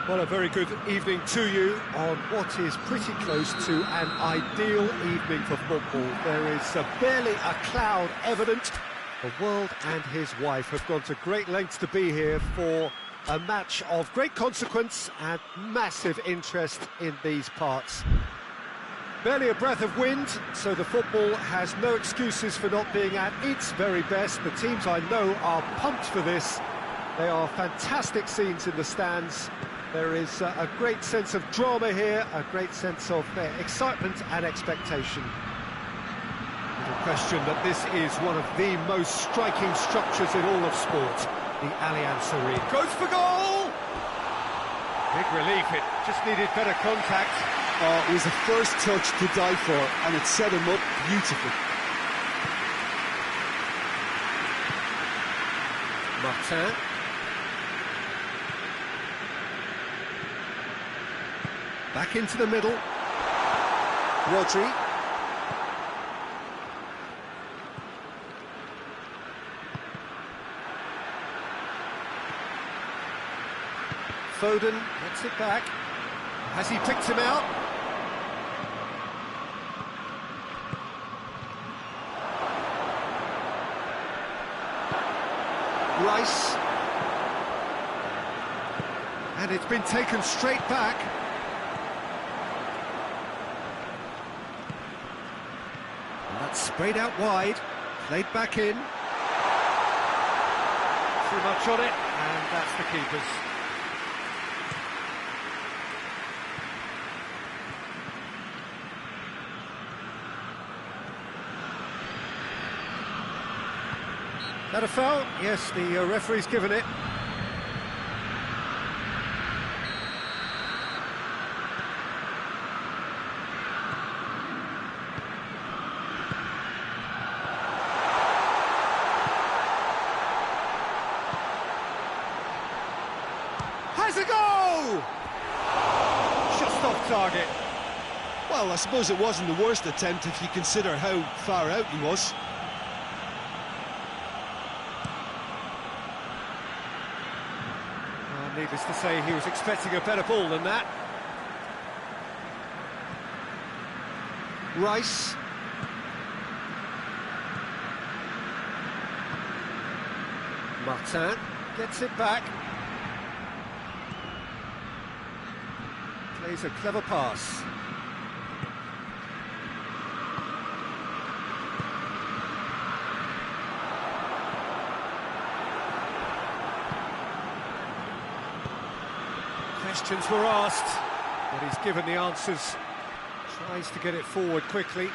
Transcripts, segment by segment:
Well, a very good evening to you on what is pretty close to an ideal evening for football. There is barely a cloud evident. The world and his wife have gone to great lengths to be here for a match of great consequence and massive interest in these parts. Barely a breath of wind, so the football has no excuses for not being at its very best. The teams I know are pumped for this. They are fantastic scenes in the stands. There is a great sense of drama here, a great sense of excitement and expectation. Little question that this is one of the most striking structures in all of sport, the Allianz Arena. Goes for goal! Big relief, it just needed better contact. It was a first touch to die for, and it set him up beautifully. Martin. Back into the middle. Rodri. Foden gets it back. Has he picked him out? Rice. And it's been taken straight back. And that's sprayed out wide, played back in. Too much on it, and that's the keeper's. That a foul? Yes, the referee's given it. Has a goal! Just off target. Well, I suppose it wasn't the worst attempt if you consider how far out he was. Needless to say, he was expecting a better ball than that. Rice. Martin gets it back. Plays a clever pass. Questions were asked, but he's given the answers. Tries to get it forward quickly.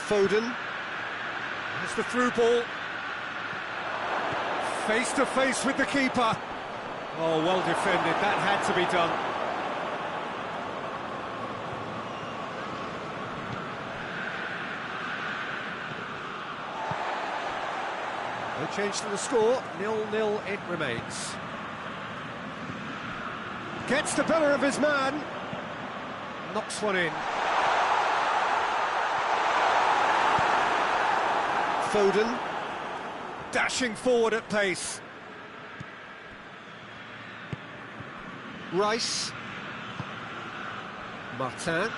Foden has the through ball. Face to face with the keeper. Oh, well defended, that had to be done. No change to the score, 0-0 it remains. Gets the better of his man. Knocks one in. Foden, dashing forward at pace. Rice. Martin.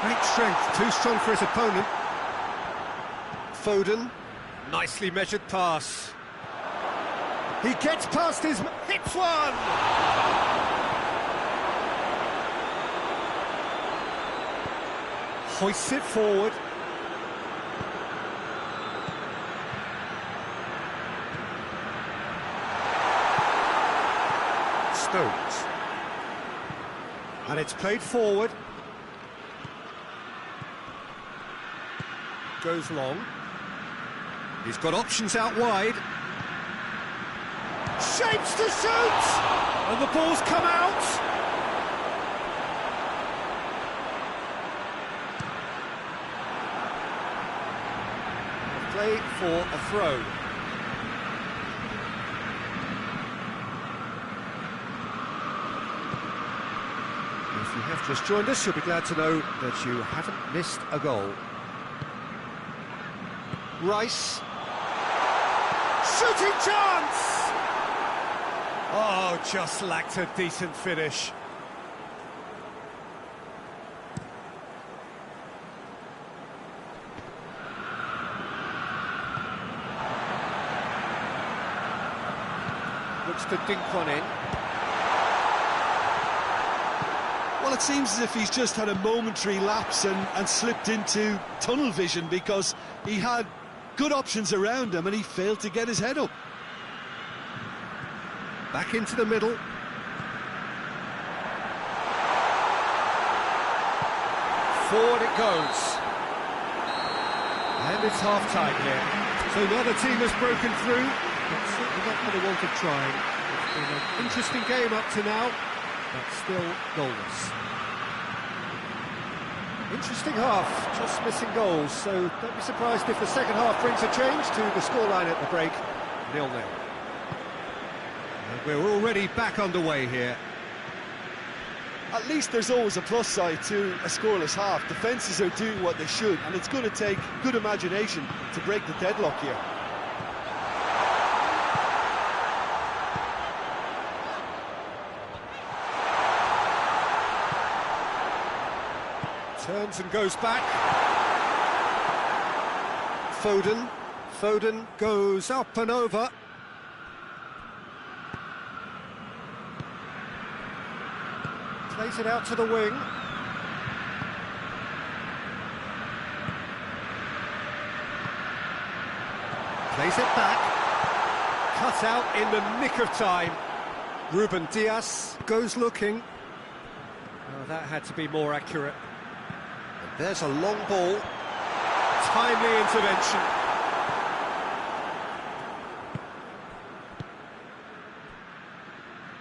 Great strength, too strong for his opponent. Foden. Nicely measured pass. He gets past his... hits one! Hoists it forward. Stones. And it's played forward. Goes long. He's got options out wide. Shapes to shoot! And the ball's come out! Play for a throw. If you have just joined us, you'll be glad to know that you haven't missed a goal. Rice. Shooting chance! Oh, just lacked a decent finish. Looks to dink one in. Well, it seems as if he's just had a momentary lapse and slipped into tunnel vision, because he had good options around him and he failed to get his head up. Back into the middle. Forward it goes. And it's half-time here. So neither team has broken through, but certainly not for the want of trying. It's been an interesting game up to now, but still goalless. Interesting half, just missing goals, so don't be surprised if the second half brings a change to the scoreline at the break, 0-0. And we're already back underway here. At least there's always a plus side to a scoreless half. Defences are doing what they should, and it's going to take good imagination to break the deadlock here. Turns and goes back. Foden goes up and over. Plays it out to the wing. Plays it back. Cut out in the nick of time. Ruben Dias goes looking. Oh, that had to be more accurate. There's a long ball. Timely intervention.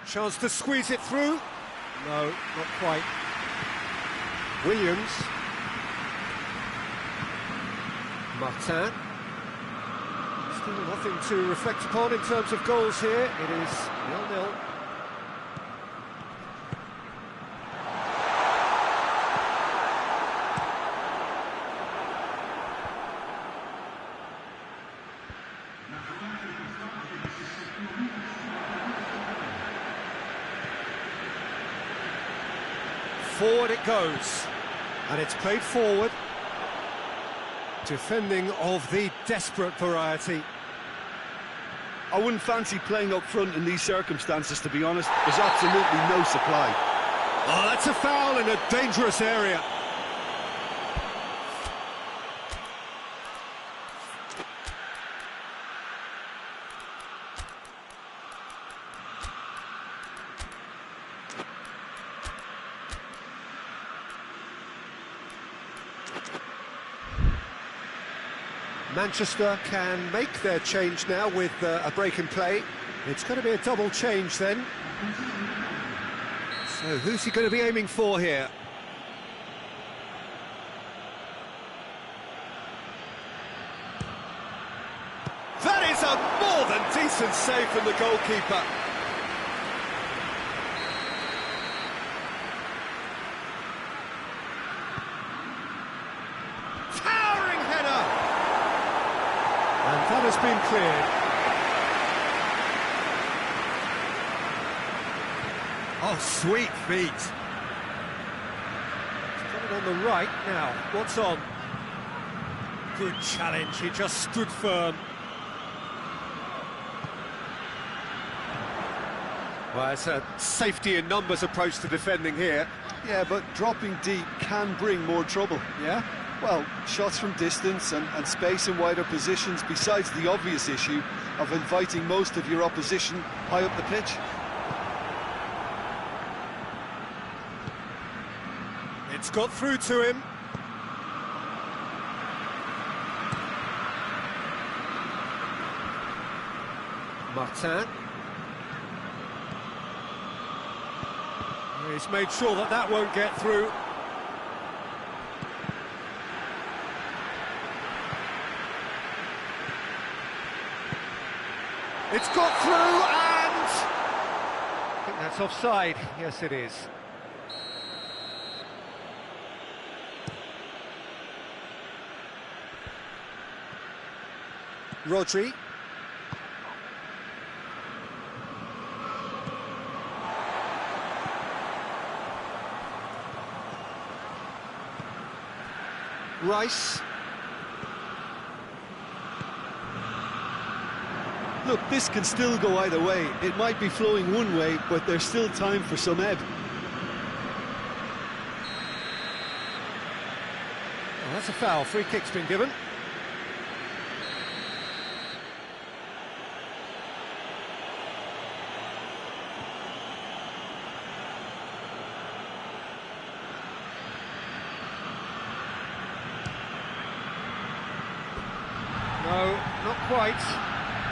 Chance to squeeze it through. No, not quite. Williams. Martin. Still nothing to reflect upon in terms of goals here. It is 0-0. Forward it goes, and it's played forward. Defending of the desperate variety. I wouldn't fancy playing up front in these circumstances, to be honest. There's absolutely no supply. Oh, that's a foul in a dangerous area. Manchester can make their change now with a break in play. It's going to be a double change then. So who's he going to be aiming for here? That is a more than decent save from the goalkeeper. That has been cleared. Oh, sweet feet. He's got it on the right now. What's on? Good challenge. He just stood firm. Well, it's a safety in numbers approach to defending here. Yeah, but dropping deep can bring more trouble. Yeah? Well, shots from distance and space in wider positions, besides the obvious issue of inviting most of your opposition high up the pitch. It's got through to him. Martin. He's made sure that that won't get through. It's got through, and I think that's offside. Yes, it is. Rodri. Rice. Look, this can still go either way. It might be flowing one way, but there's still time for some ebb. Oh, that's a foul. Free kick's been given. No, not quite.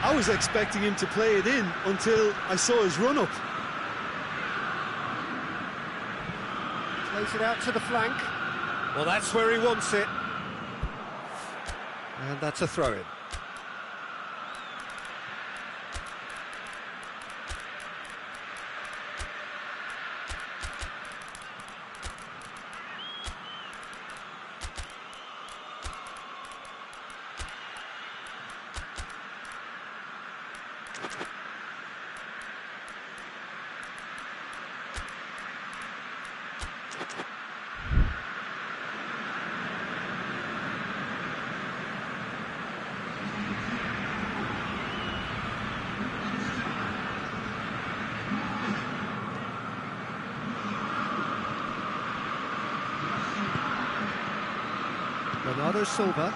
I was expecting him to play it in until I saw his run-up. Plays it out to the flank. Well, that's where he wants it. And that's a throw-in. Bernardo Silva.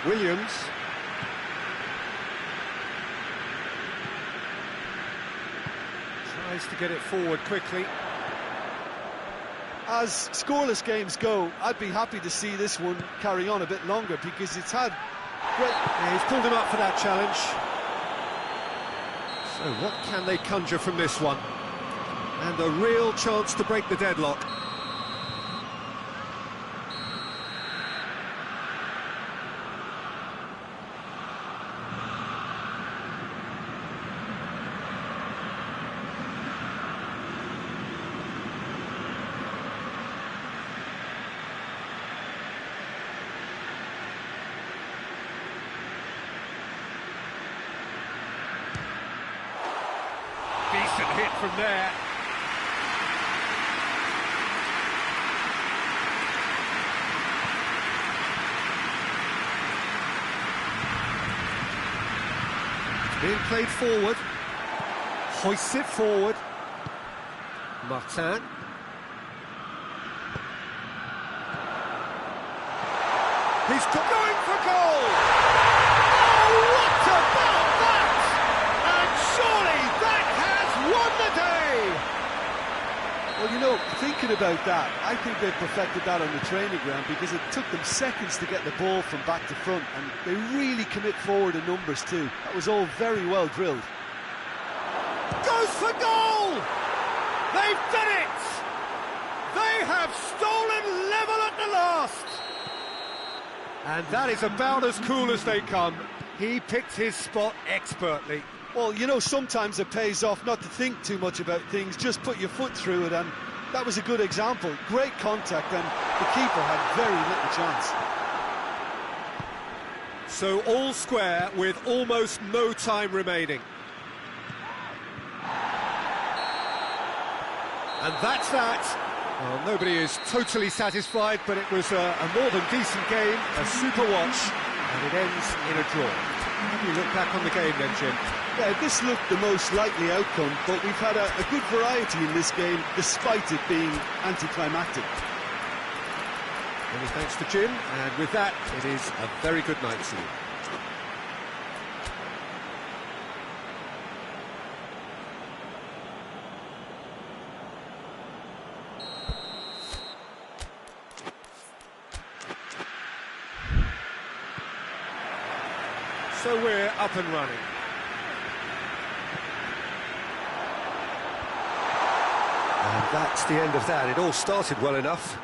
Williams. Tries to get it forward quickly. As scoreless games go, I'd be happy to see this one carry on a bit longer because it's had great... Yeah, he's pulled him up for that challenge. So what can they conjure from this one? And a real chance to break the deadlock. Decent hit from there. Being played forward. Hoists it forward. Martin. He's going for goal! Oh, what about that? And surely that has won the day! Well, you know, thinking about that, I think they perfected that on the training ground because it took them seconds to get the ball from back to front, and they really commit forward in numbers too. That was all very well drilled. Goes for goal! They've done it! They have stolen level at the last! And that is about as cool as they come. He picked his spot expertly. Well, you know, sometimes it pays off not to think too much about things, just put your foot through it, and that was a good example. Great contact, and the keeper had very little chance. So all square with almost no time remaining. And that's that. Well, nobody is totally satisfied, but it was a more than decent game, a super watch, and it ends in a draw. How do you look back on the game then, Jim? Yeah, this looked the most likely outcome, but we've had a good variety in this game, despite it being anticlimactic. Many thanks to Jim, and with that, it is a very good night to you. So we're up and running. And that's the end of that. It all started well enough.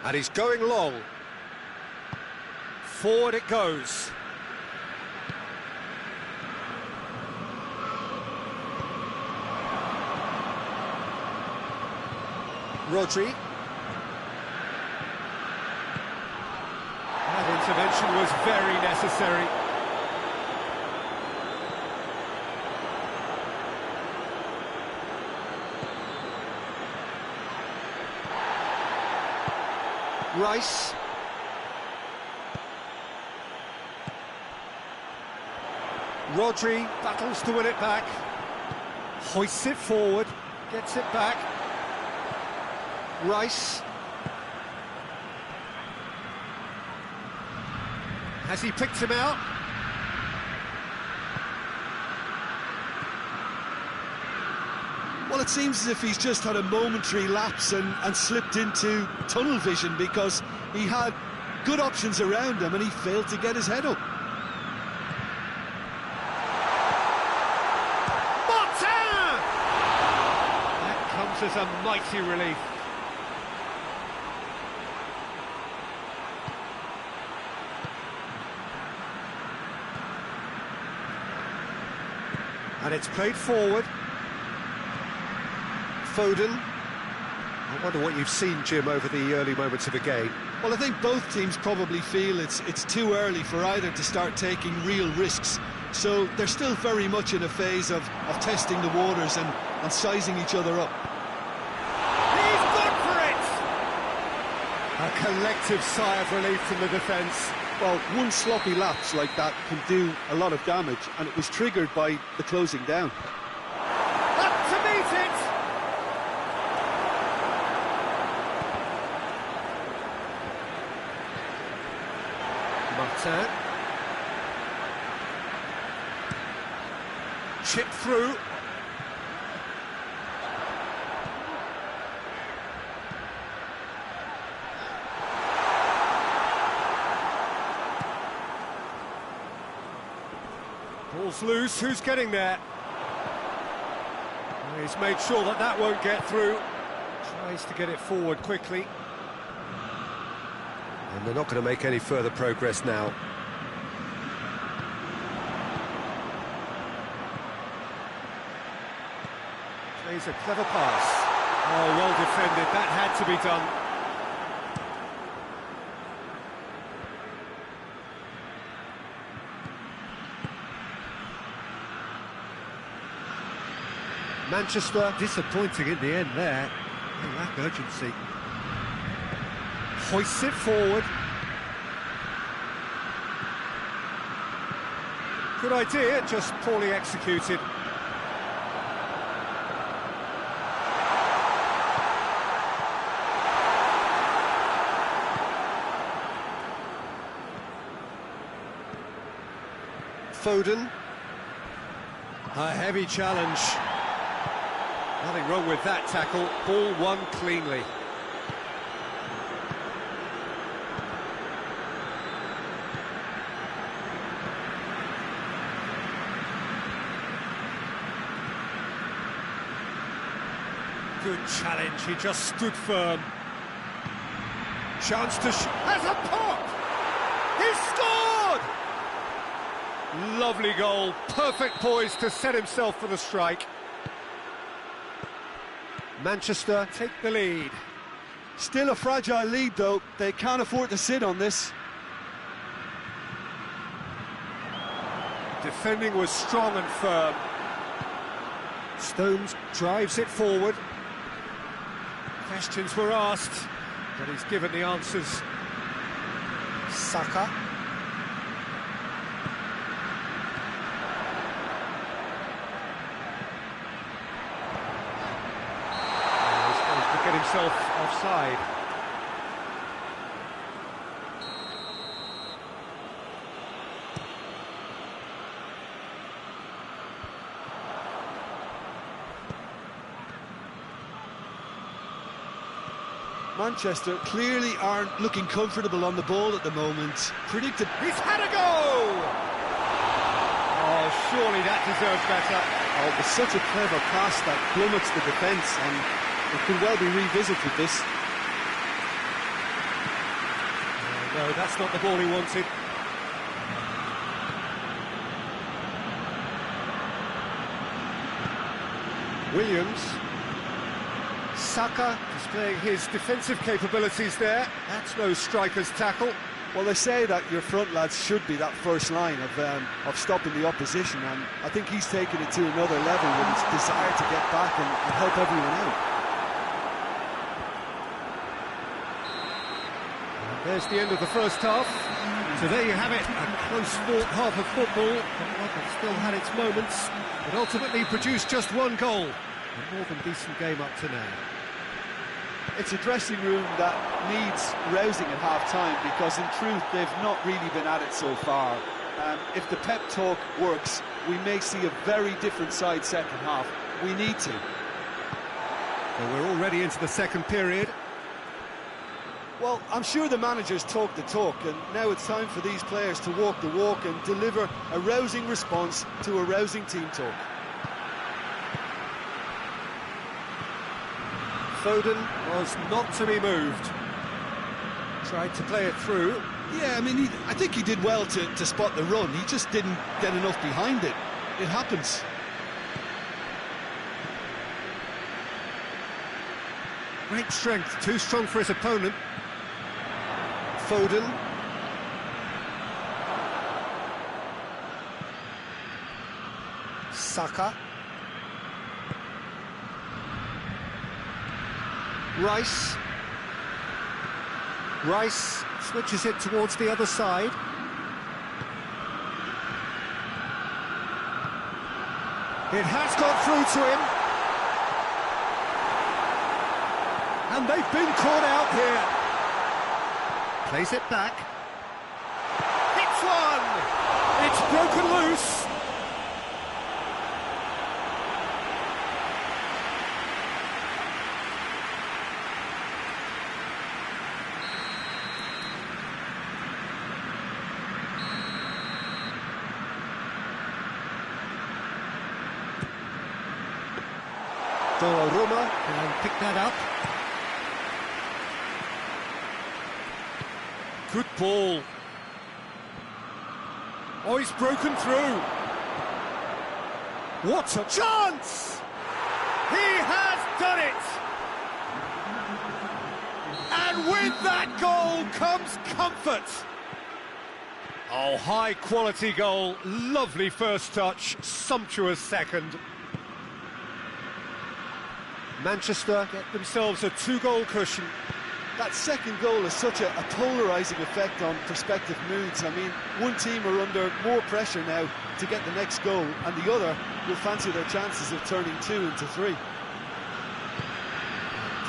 And he's going long. Forward it goes. Rodri. That intervention was very necessary. Rice. Rodri battles to win it back. Hoists it forward, gets it back. Rice. Has he picked him out? Well, it seems as if he's just had a momentary lapse and slipped into tunnel vision, because he had good options around him and he failed to get his head up. That comes as a mighty relief. And it's played forward. Foden. I wonder what you've seen, Jim, over the early moments of the game. Well, I think both teams probably feel it's too early for either to start taking real risks. So they're still very much in a phase of testing the waters and sizing each other up. He's good for it! A collective sigh of relief from the defence. Well, one sloppy lapse like that can do a lot of damage, and it was triggered by the closing down. Up to meet it! Martin. Chip through. Ball's loose, who's getting there? He's made sure that won't get through. Tries to get it forward quickly. And they're not going to make any further progress now. Plays a clever pass. Oh, well defended, that had to be done. Manchester disappointing in the end there. They lack urgency. Hoists it forward. Good idea, just poorly executed. Foden. A heavy challenge. Nothing wrong with that tackle. Ball won cleanly. Good challenge, he just stood firm. Chance to has a pop! He scored! Lovely goal, perfect poise to set himself for the strike. Manchester take the lead. Still a fragile lead, though. They can't afford to sit on this. Defending was strong and firm. Stones drives it forward. Questions were asked, but he's given the answers. Saka. He's going to get himself offside. Manchester clearly aren't looking comfortable on the ball at the moment. Predicted. He's had a go! Oh, surely that deserves better. Oh, it was such a clever pass that plummets the defence, and it could well be revisited, this. No, that's not the ball he wanted. Williams. Saka displaying his defensive capabilities there. That's no striker's tackle. Well, they say that your front lads should be that first line of stopping the opposition, and I think he's taken it to another level with his desire to get back and help everyone out. And there's the end of the first half. So there you have it, a close-fought half of football, but that still had its moments, but ultimately produced just one goal. A more than decent game up to now. It's a dressing room that needs rousing at half-time, because in truth they've not really been at it so far. If the pep talk works, we may see a very different side second half. We need to. So we're already into the second period. Well, I'm sure the managers talk the talk, and now it's time for these players to walk the walk and deliver a rousing response to a rousing team talk. Foden was not to be moved. Tried to play it through. Yeah, I mean, I think he did well to spot the run. He just didn't get enough behind it. It happens. Great strength, too strong for his opponent. Foden. Saka. Rice switches it towards the other side. It has got through to him. And they've been caught out here. Plays it back. Hits one! It's broken loose. Doan can pick that up. Good ball. Oh, he's broken through. What a chance! He has done it! And with that goal comes comfort. Oh, high quality goal. Lovely first touch, sumptuous second. Manchester get themselves a 2-goal cushion. That second goal has such a polarising effect on prospective moods. I mean, one team are under more pressure now to get the next goal, and the other will fancy their chances of turning 2 into 3.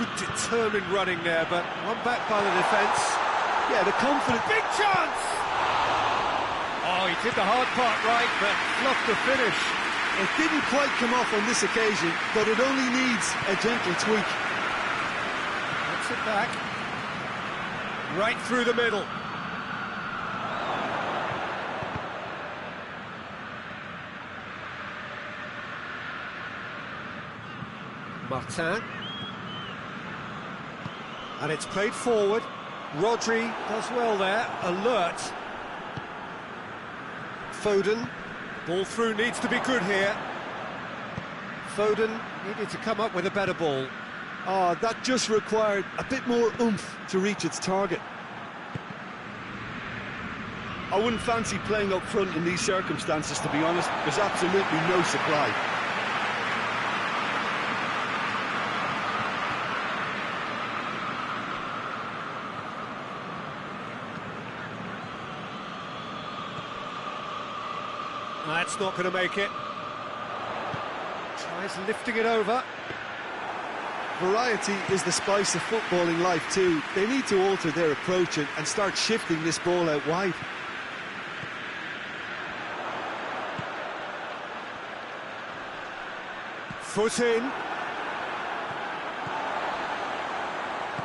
Good determined running there, but one back by the defence. Yeah, the confidence. Big chance! Oh, he did the hard part right, but fluffed the finish. It didn't quite come off on this occasion, but it only needs a gentle tweak. Gets it back. Right through the middle. Martin. And it's played forward. Rodri does well there, alert. Foden. Ball through needs to be good here. Foden needed to come up with a better ball. Oh, that just required a bit more oomph to reach its target. I wouldn't fancy playing up front in these circumstances, to be honest. There's absolutely no supply. That's not going to make it. Tries lifting it over. Variety is the spice of footballing life too. They need to alter their approach and start shifting this ball out wide. Foot in.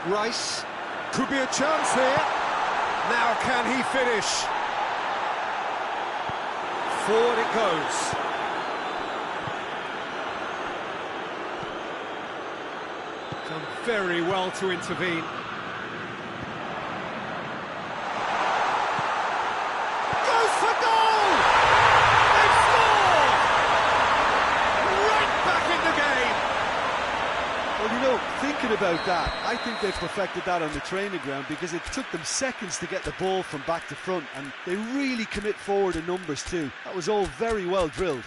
Rice. Could be a chance here. Now can he finish? Forward it goes. Done very well to intervene. Goes for goal! They've scored! Right back in the game! Well, you know, thinking about that. I think they perfected that on the training ground because it took them seconds to get the ball from back to front, and they really commit forward in numbers too. That was all very well drilled.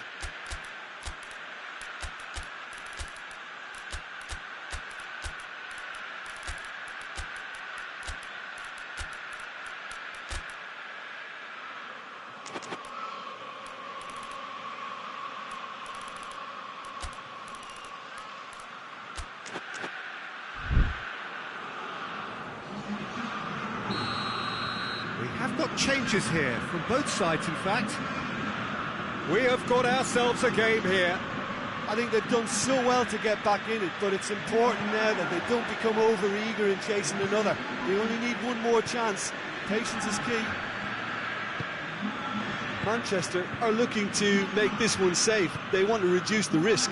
Got changes here from both sides, in fact. We have got ourselves a game here. I think they've done so well to get back in it, but it's important now that they don't become over-eager in chasing another. They only need one more chance. Patience is key. Manchester are looking to make this one safe. They want to reduce the risk.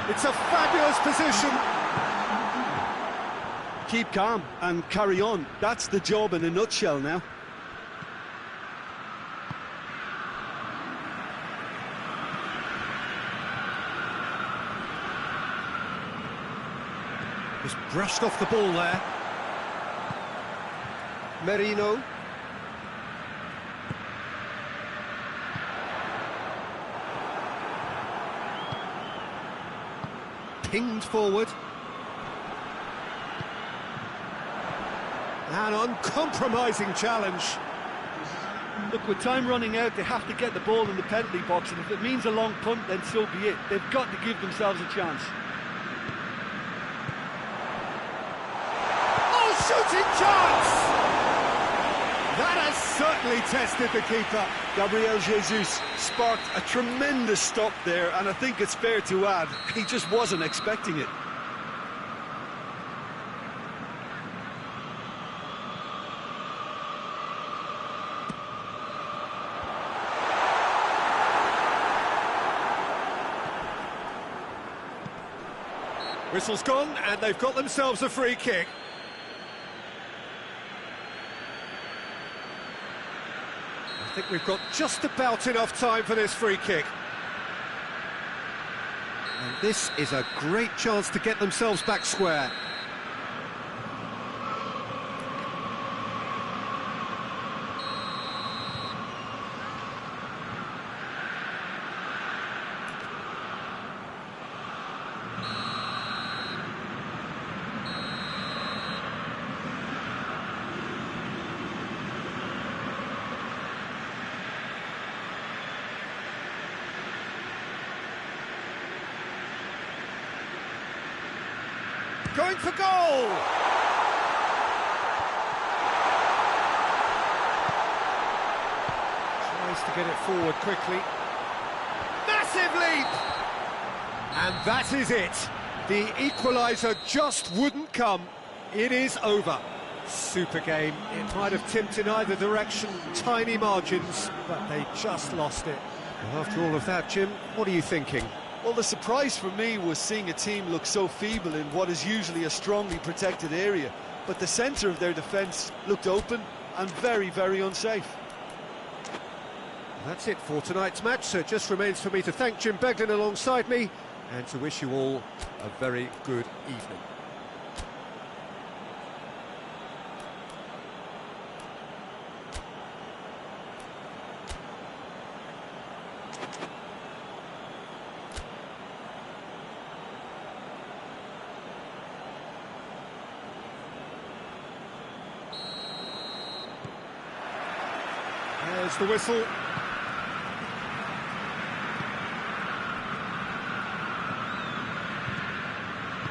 It's a fabulous position. Keep calm and carry on. That's the job in a nutshell now. Just brushed off the ball there. Merino. Pinged forward. An uncompromising challenge. Look, with time running out, they have to get the ball in the penalty box, and if it means a long punt, then so be it. They've got to give themselves a chance. Oh, shooting chance! That has certainly tested the keeper. Gabriel Jesus sparked a tremendous stop there, and I think it's fair to add, he just wasn't expecting it. Whistle's gone, and they've got themselves a free kick. I think we've got just about enough time for this free kick. And this is a great chance to get themselves back square. Going for goal! Tries to get it forward quickly. Massive leap! And that is it. The equaliser just wouldn't come. It is over. Super game. It might have tipped in either direction, tiny margins, but they just lost it. Well, after all of that, Jim, what are you thinking? Well, the surprise for me was seeing a team look so feeble in what is usually a strongly protected area. But the centre of their defence looked open and very, very unsafe. That's it for tonight's match, so it just remains for me to thank Jim Beglin alongside me and to wish you all a very good evening. There's the whistle.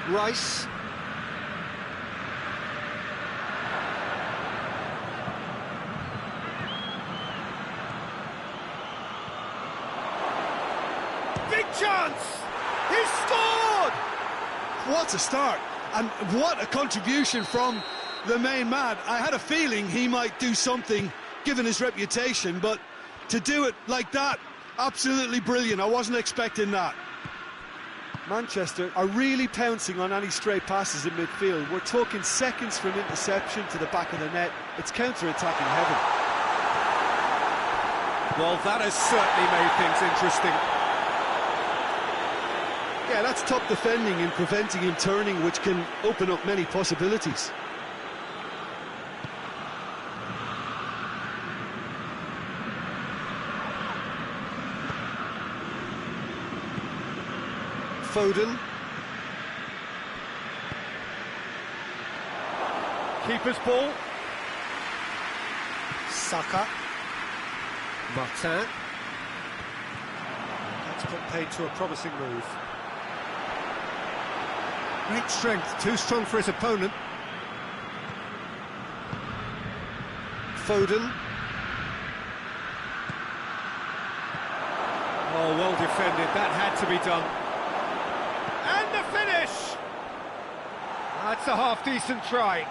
Rice. Big chance! He scored! What a start, and what a contribution from the main man. I had a feeling he might do something given his reputation, but to do it like that, absolutely brilliant. I wasn't expecting that. Manchester are really pouncing on any stray passes in midfield. We're talking seconds from interception to the back of the net. It's counter-attacking heaven. Well, that has certainly made things interesting. Yeah, that's top defending and preventing him turning, which can open up many possibilities. Foden. Keeper's ball. Saka. Martin. That's put paid to a promising move. Great strength, too strong for his opponent. Foden. Oh, well defended, that had to be done. And the finish! That's a half-decent try.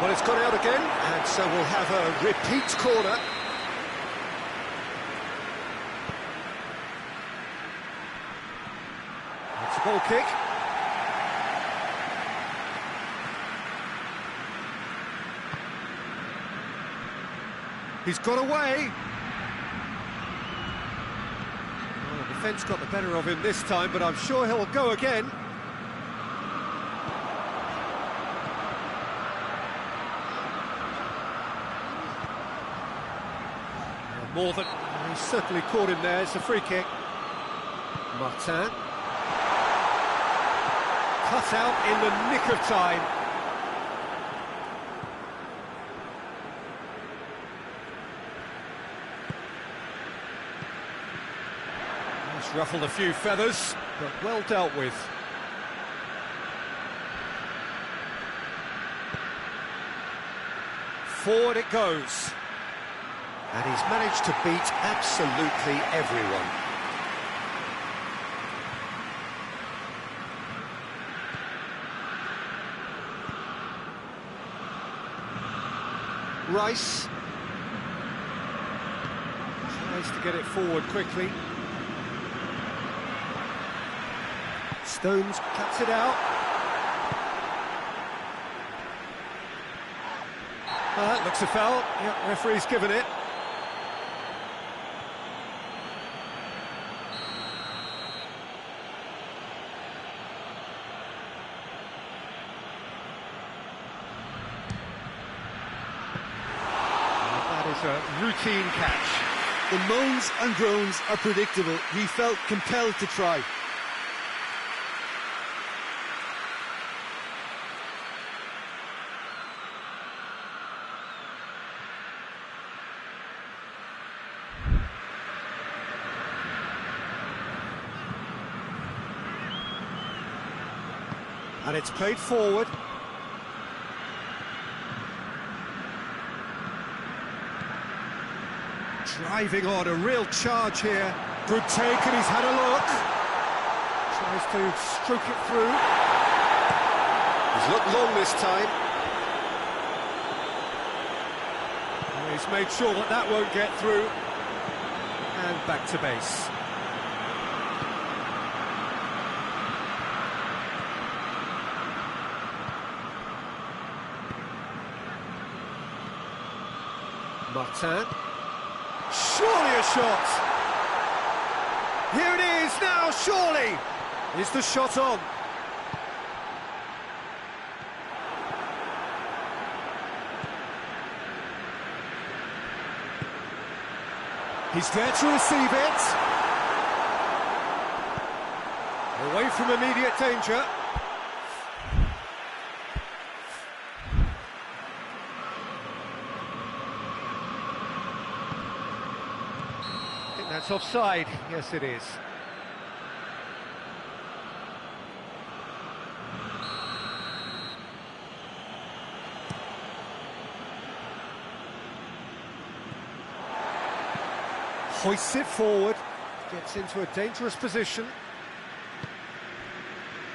Well, it's gone out again, and so we'll have a repeat corner. It's a goal kick. He's got away. Well, the defence got the better of him this time, but I'm sure he'll go again. More than... he certainly caught him there. It's a free kick. Martin. Cut out in the nick of time. It's ruffled a few feathers, but well dealt with. Forward it goes. And he's managed to beat absolutely everyone. Rice tries to get it forward quickly. Stones cuts it out. That looks a foul. Yep, referee's given it. A routine catch. The moans and groans are predictable. He felt compelled to try. And it's played forward. Driving on, a real charge here. Good take, and he's had a look. Tries to stroke it through. He's looked long this time. And he's made sure that that won't get through. And back to base. Martin. Surely a shot! Here it is now, surely! Is the shot on? He's there to receive it. Away from immediate danger. That's offside. Yes, it is. Hoists it forward, gets into a dangerous position.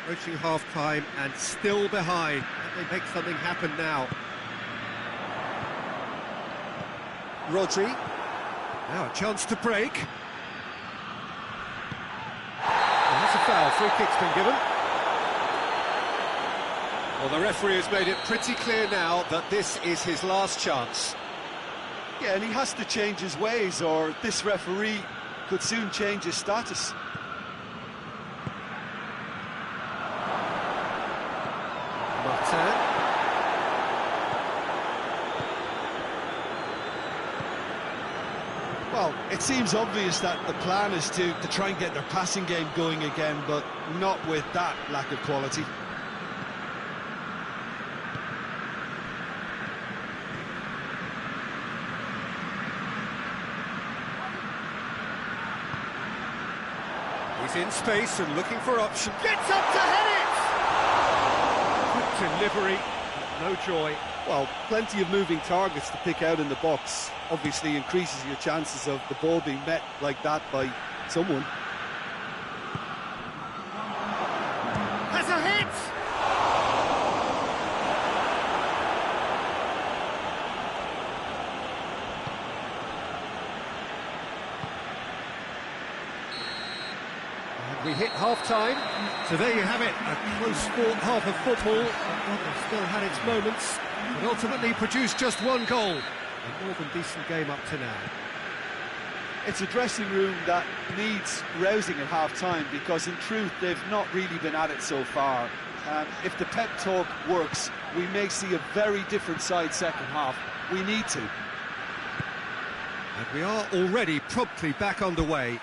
Approaching half-time and still behind. Can they make something happen now? Rodri. Now a chance to break. Well, that's a foul. Free kick's been given. Well, the referee has made it pretty clear now that this is his last chance. Yeah, and he has to change his ways, or this referee could soon change his status. Martin. Well, it seems obvious that the plan is to try and get their passing game going again, but not with that lack of quality. He's in space and looking for option. Gets up to head it! Good delivery, no joy. Well, plenty of moving targets to pick out in the box. Obviously increases your chances of the ball being met like that by someone. Has a hit! And we hit half-time. So there you have it, a close-fought half of football. It still had its moments, but ultimately produced just one goal. A more than decent game up to now. It's a dressing room that needs rousing at half-time, because in truth they've not really been at it so far. If the pep talk works, we may see a very different side second half. We need to. And we are already promptly back underway.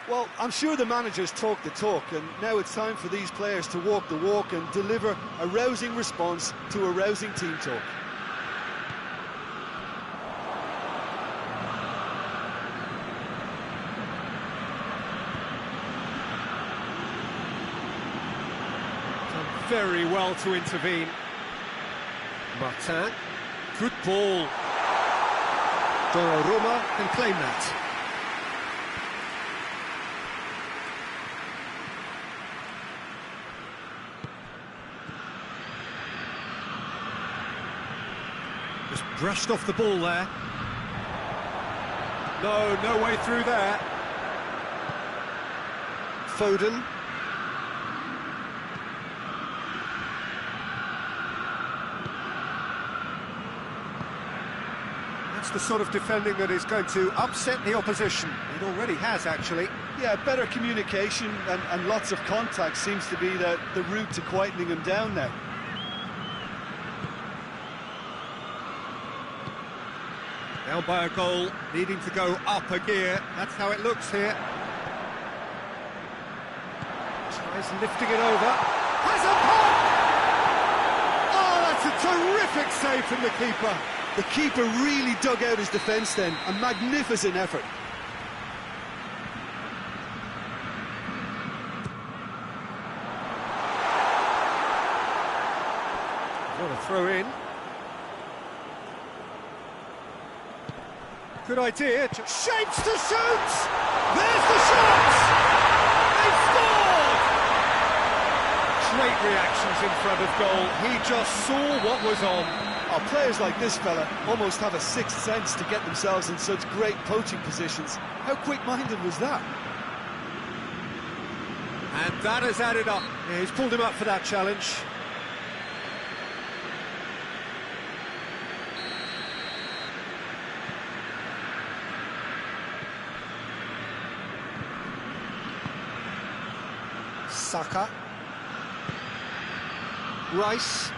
Well, I'm sure the managers talk the talk, and now it's time for these players to walk the walk and deliver a rousing response to a rousing team talk. Done very well to intervene. Martin, good ball. Donnarumma can claim that. Just brushed off the ball there. No way through there. Foden. That's the sort of defending that is going to upset the opposition. It already has, actually. Yeah, better communication and lots of contact seems to be the route to quietening them down now. Down by a goal, needing to go up a gear. That's how it looks here. Tries lifting it over. Has a pop! Oh, that's a terrific save from the keeper. The keeper really dug out his defence then. A magnificent effort. What a throw in. Good idea. Shapes to shoot! There's the shot! They've scored! Great reactions in front of goal. He just saw what was on. Oh, players like this fella almost have a sixth sense to get themselves in such great poaching positions. How quick-minded was that? And that has added up. Yeah, he's pulled him up for that challenge. Saka. Rice.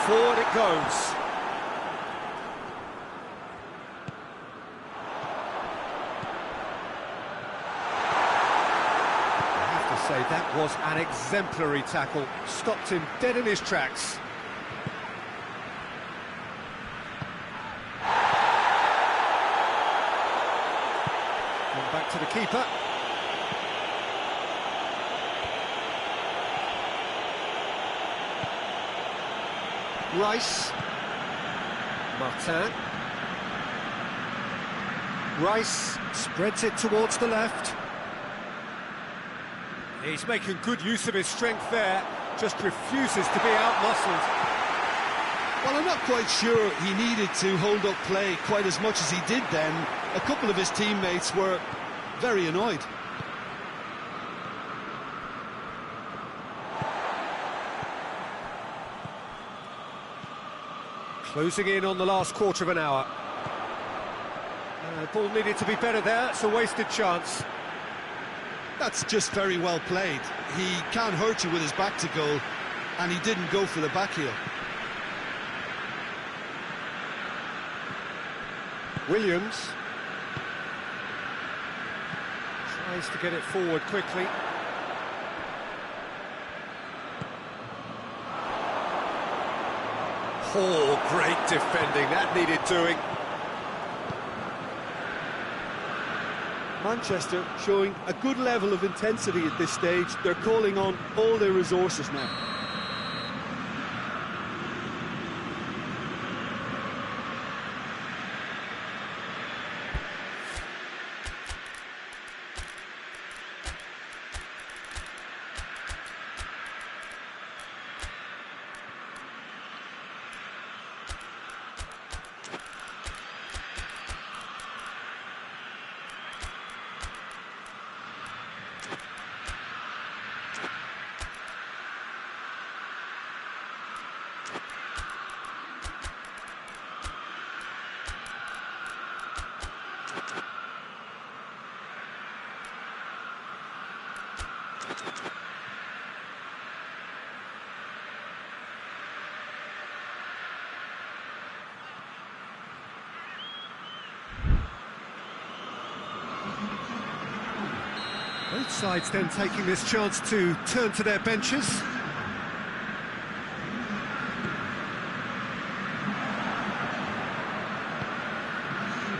Forward it goes. I have to say, that was an exemplary tackle. Stopped him dead in his tracks. Back to the keeper. Rice. Martin. Rice spreads it towards the left. He's making good use of his strength there, just refuses to be out-muscled. Well, I'm not quite sure he needed to hold up play quite as much as he did then. A couple of his teammates were very annoyed. Closing in on the last quarter of an hour. Ball needed to be better there, it's a wasted chance. That's just very well played. He can't hurt you with his back to goal, and he didn't go for the back heel. Williams tries to get it forward quickly. Oh, great defending, that needed doing. Manchester showing a good level of intensity at this stage. They're calling on all their resources now. Both sides then taking this chance to turn to their benches.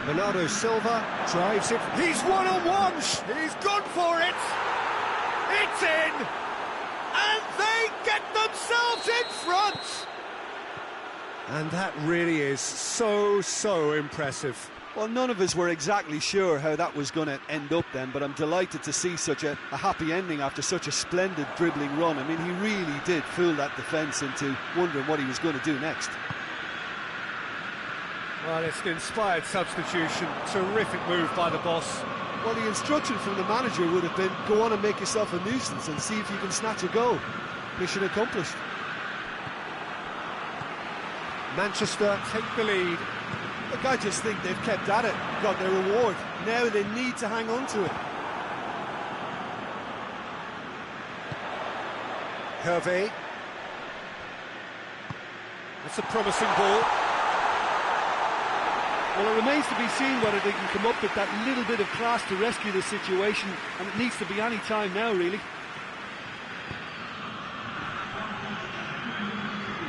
Bernardo Silva drives it. He's one-on-one! He's gone for it! It's in! And they get themselves in front! And that really is so impressive. Well, none of us were exactly sure how that was going to end up then, but I'm delighted to see such a happy ending after such a splendid dribbling run. I mean, he really did fool that defence into wondering what he was going to do next. Well, it's an inspired substitution. Terrific move by the boss. Well, the instruction from the manager would have been, go on and make yourself a nuisance and see if you can snatch a goal. Mission accomplished. Manchester take the lead. Look, I just think they've kept at it, got their reward. Now they need to hang on to it. Hervé. That's a promising ball. Well, it remains to be seen whether they can come up with that little bit of class to rescue the situation, and it needs to be any time now, really.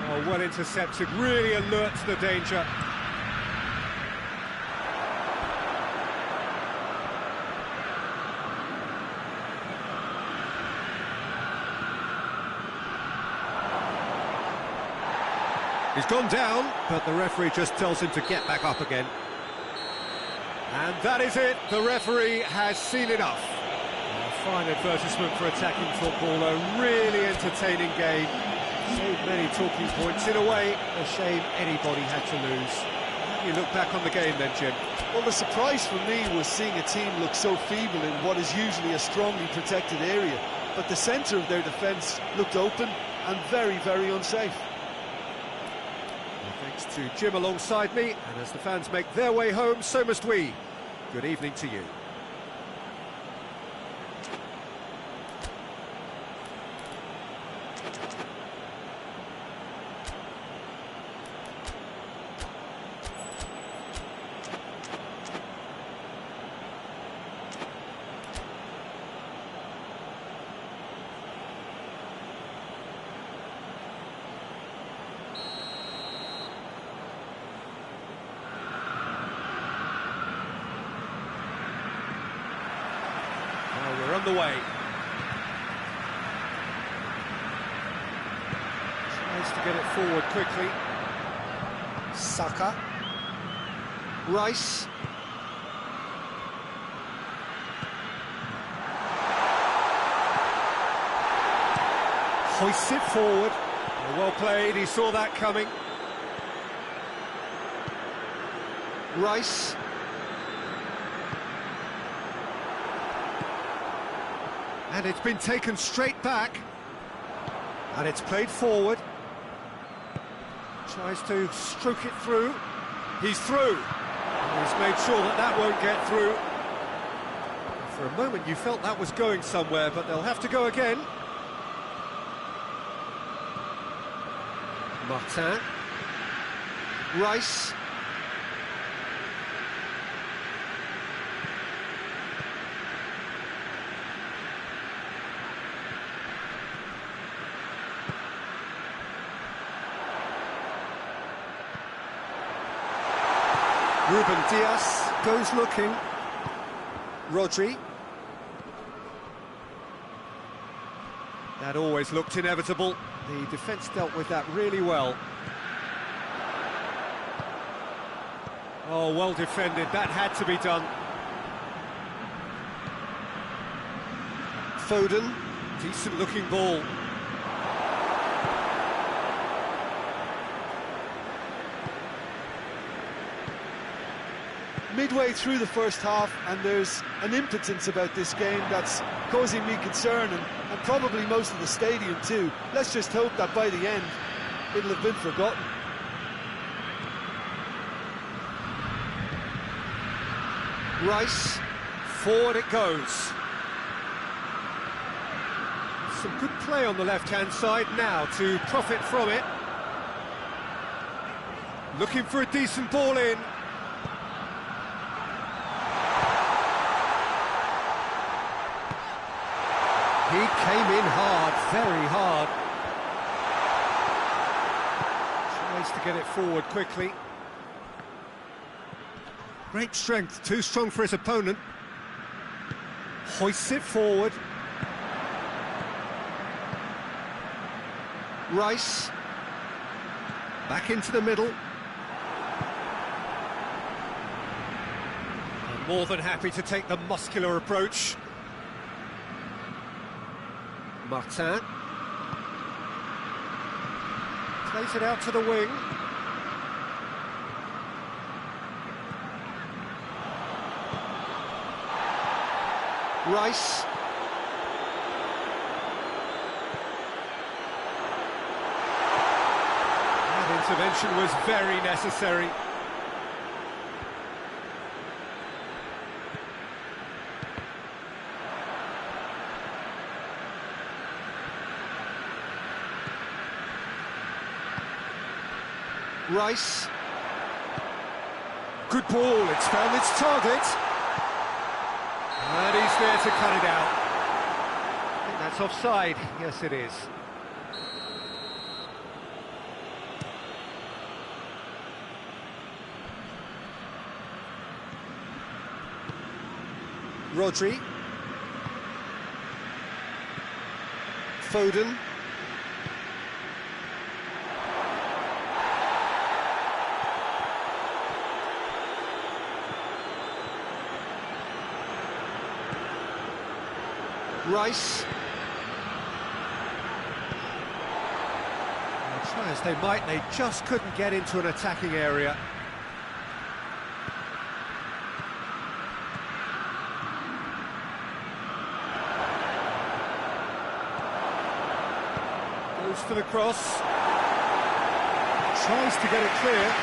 Oh, well intercepted, really alert to the danger. He's gone down, but the referee just tells him to get back up again. And that is it, the referee has seen enough. A fine advertisement for attacking football, a really entertaining game. So many talking points, in a way, a shame anybody had to lose. You look back on the game then, Jim. Well, the surprise for me was seeing a team look so feeble in what is usually a strongly protected area. But the centre of their defence looked open and very unsafe. Thanks to Jim alongside me, and as the fans make their way home, so must we. Good evening to you. We're on the way. Tries to get it forward quickly. Saka. Rice. Hoists it forward. Well played, he saw that coming. Rice. And it's been taken straight back. And it's played forward. Tries to stroke it through. He's through. He's made sure that that won't get through. For a moment you felt that was going somewhere, but they'll have to go again. Martin. Rice. Ruben Dias goes looking. Rodri. That always looked inevitable. The defence dealt with that really well. Oh, well defended. That had to be done. Foden. Decent looking ball. Midway through the first half, and there's an impotence about this game that's causing me concern, and probably most of the stadium too. Let's just hope that by the end it'll have been forgotten. Rice, forward it goes. Some good play on the left-hand side now to profit from it. Looking for a decent ball in. He came in hard, very hard. Tries to get it forward quickly. Great strength, too strong for his opponent. Hoists it forward. Rice. Back into the middle. And more than happy to take the muscular approach. Martin. Plays it out to the wing. Rice. That intervention was very necessary. Rice. Good ball, it's found its target. And he's there to cut it out. I think that's offside. Yes, it is. Rodri. Foden. Rice. Well, try as they might, they just couldn't get into an attacking area. Goes for the cross. Tries to get it clear.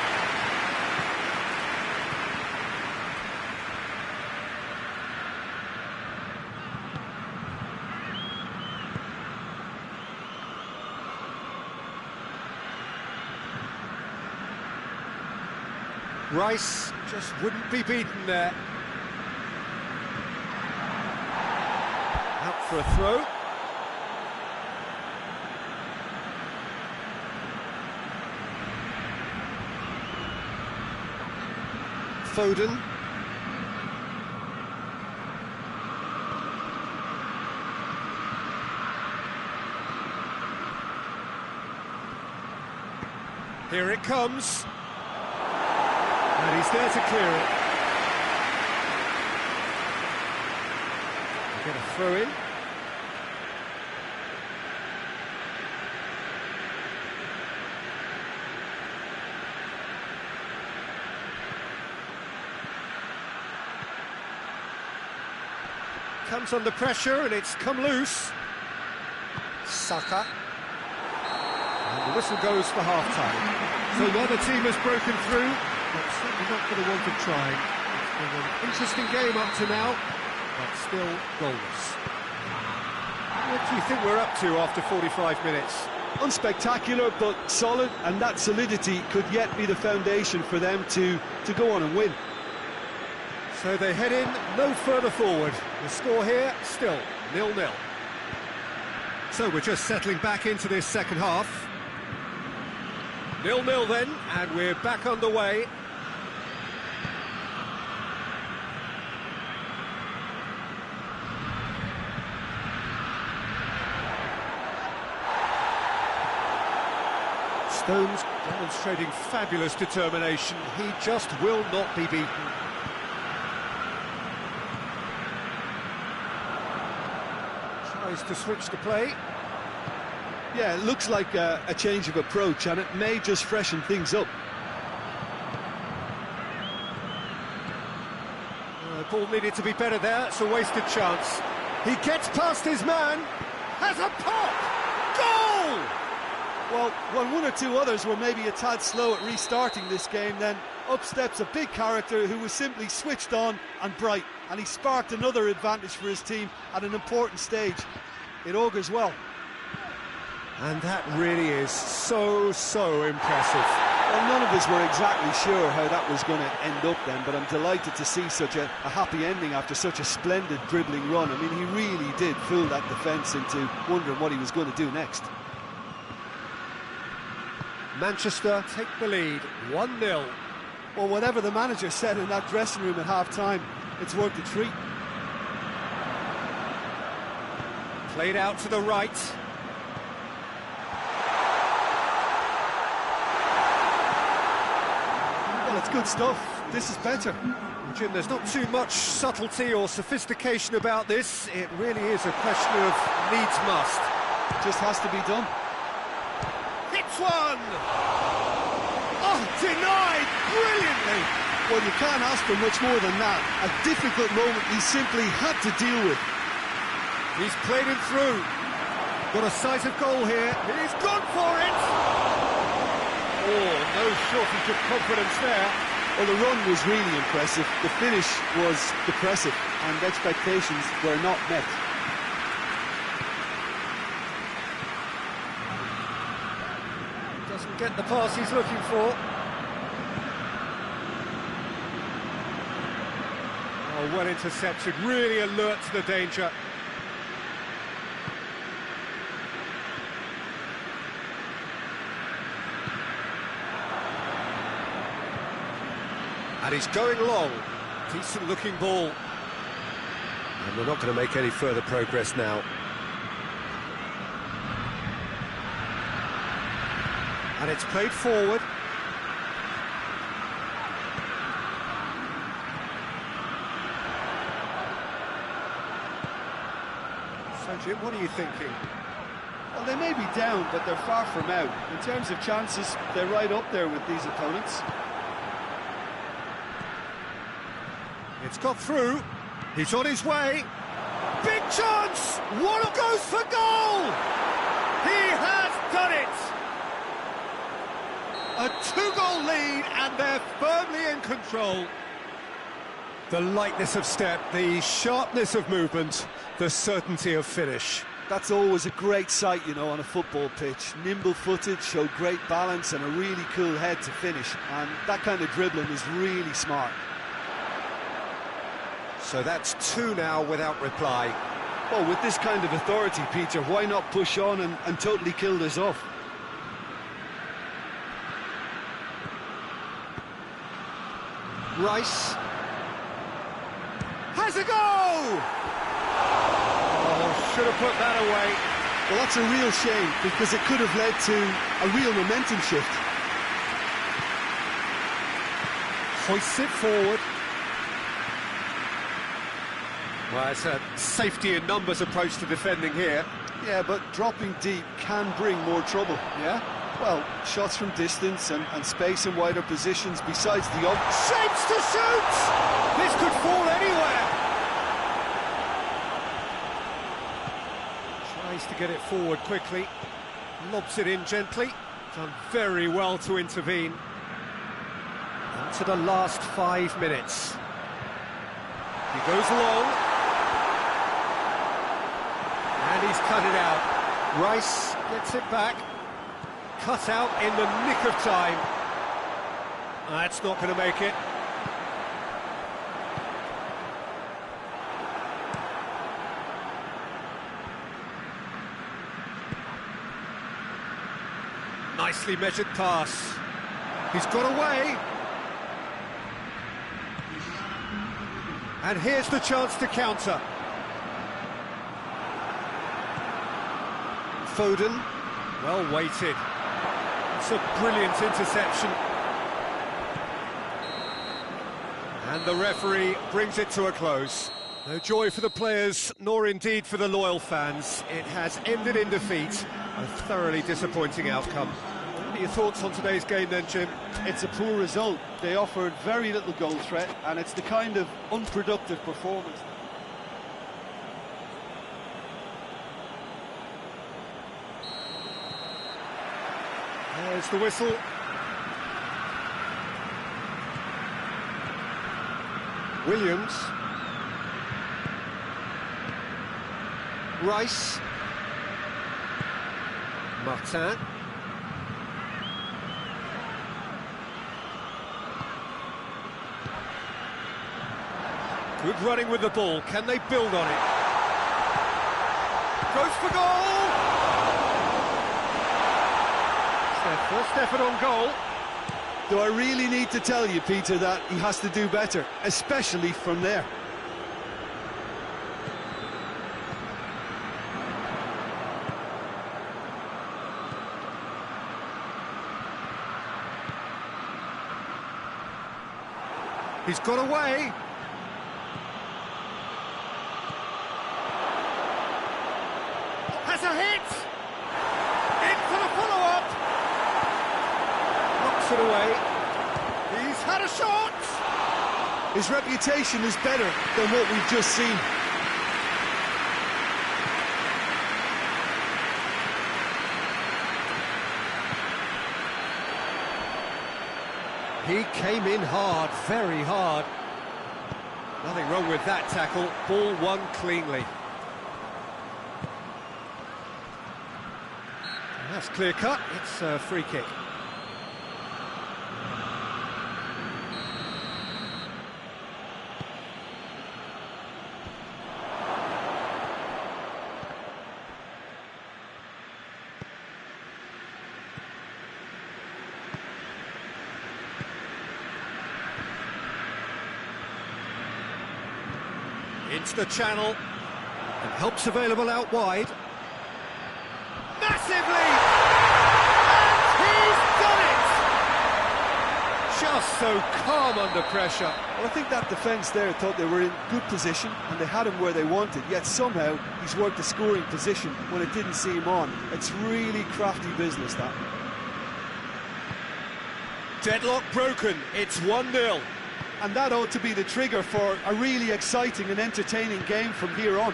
Rice just wouldn't be beaten there. Out for a throw. Foden. Here it comes. And he's there to clear it. Get a throw in. Comes under pressure and it's come loose. Saka. And The whistle goes for half-time. So the other team has broken through, but certainly not for the want of trying. It's been an interesting game up to now, but still goalless. What do you think we're up to after 45 minutes? Unspectacular, but solid, and that solidity could yet be the foundation for them to go on and win. So they head in no further forward. The score here, still 0-0. So we're just settling back into this second half. 0-0 then, and we're back underway. Stones demonstrating fabulous determination. He just will not be beaten. Tries to switch the play. Yeah, it looks like a change of approach, and it may just freshen things up. The ball needed to be better there. It's a wasted chance. He gets past his man. Has a pop! Goal! Well, when one or two others were maybe a tad slow at restarting this game, then up steps a big character who was simply switched on and bright, and he sparked another advantage for his team at an important stage. It augurs well. And that really is so impressive. Well, none of us were exactly sure how that was going to end up then, but I'm delighted to see such a happy ending after such a splendid dribbling run. I mean, he really did fool that defence into wondering what he was going to do next. Manchester take the lead, 1-0. Well, whatever the manager said in that dressing room at half-time, it's worth the treat. Played out to the right. Well, it's good stuff. This is better. Jim, there's not too much subtlety or sophistication about this. It really is a question of needs must. Just has to be done. Hits one! Oh, denied brilliantly! Well, you can't ask for much more than that. A difficult moment he simply had to deal with. He's played him through. Got a sight of goal here. He's gone for it! Oh, no shortage of confidence there. Well, the run was really impressive. The finish was depressive, and expectations were not met. Doesn't get the pass he's looking for. Oh, well intercepted, really alert to the danger. And he's going long. Decent looking ball. And we're not going to make any further progress now. And it's played forward. So, Jim, what are you thinking? Well, they may be down, but they're far from out. In terms of chances, they're right up there with these opponents. It's got through. He's on his way. Big chance! One goes for goal! He has done it! A two-goal lead, and they're firmly in control. The lightness of step, the sharpness of movement, the certainty of finish. That's always a great sight, you know, on a football pitch. Nimble-footed, showed great balance and a really cool head to finish. And that kind of dribbling is really smart. So that's two now without reply. Well, with this kind of authority, Peter, why not push on and totally kill this off? Rice has a go! Oh, should have put that away. Well, that's a real shame, because it could have led to a real momentum shift. Hoists it forward. Well, it's a safety in numbers approach to defending here. Yeah, but dropping deep can bring more trouble, yeah? Well, shots from distance and space in wider positions besides the shapes to shoot! This could fall anywhere! Tries to get it forward quickly. Lobs it in gently. Done very well to intervene. On to the last 5 minutes. He goes long. And he's cut it out. Rice gets it back. Cut out in the nick of time. That's not going to make it. Nicely measured pass. He's got away. And here's the chance to counter. Foden, well weighted. It's a brilliant interception. And the referee brings it to a close. No joy for the players, nor indeed for the loyal fans. It has ended in defeat. A thoroughly disappointing outcome. What are your thoughts on today's game then, Jim? It's a poor result. They offered very little goal threat, and it's the kind of unproductive performance. There's the whistle. Williams. Rice. Martin. Good running with the ball. Can they build on it? Goes for goal! It's their first effort on goal. Do I really need to tell you, Peter, that he has to do better, especially from there? He's got away. Has a hit! In for the follow-up! Knocks it away. He's had a shot! His reputation is better than what we've just seen. He came in hard, very hard. Nothing wrong with that tackle. Ball won cleanly. That's clear cut. It's a free kick. Into the channel, and help's available out wide. Massively! And he's done it! Just so calm under pressure. Well, I think that defence there thought they were in good position and they had him where they wanted, yet somehow he's worked the scoring position when it didn't see him on. It's really crafty business, that. Deadlock broken, it's 1-0. And that ought to be the trigger for a really exciting and entertaining game from here on.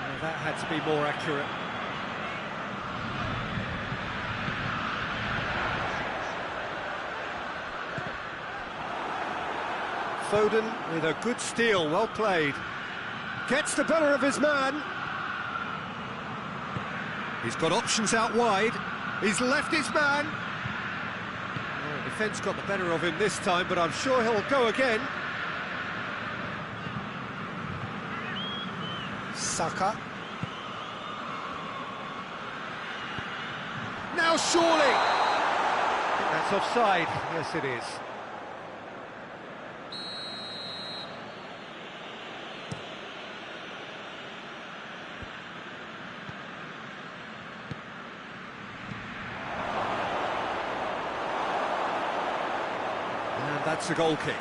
Well, that had to be more accurate. Foden with a good steal, well played. Gets the better of his man. He's got options out wide. He's left his man. Oh, defence got the better of him this time, but I'm sure he'll go again. Saka. Now surely! I think that's offside. Yes, it is. That's a goal kick.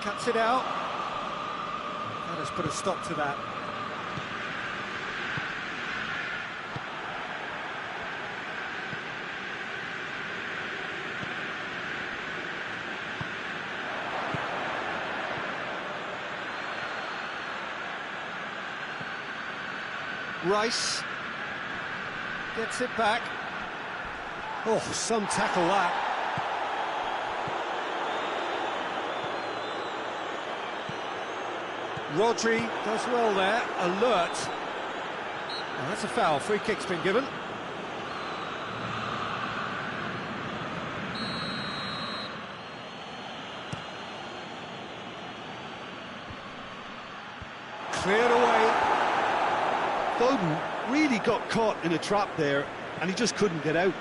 Cuts it out. That has put a stop to that. Rice gets it back. Oh, some tackle that. Rodri does well there, alert. Oh, that's a foul, free kick's been given. Cleared away. Doan really got caught in a trap there, and he just couldn't get out.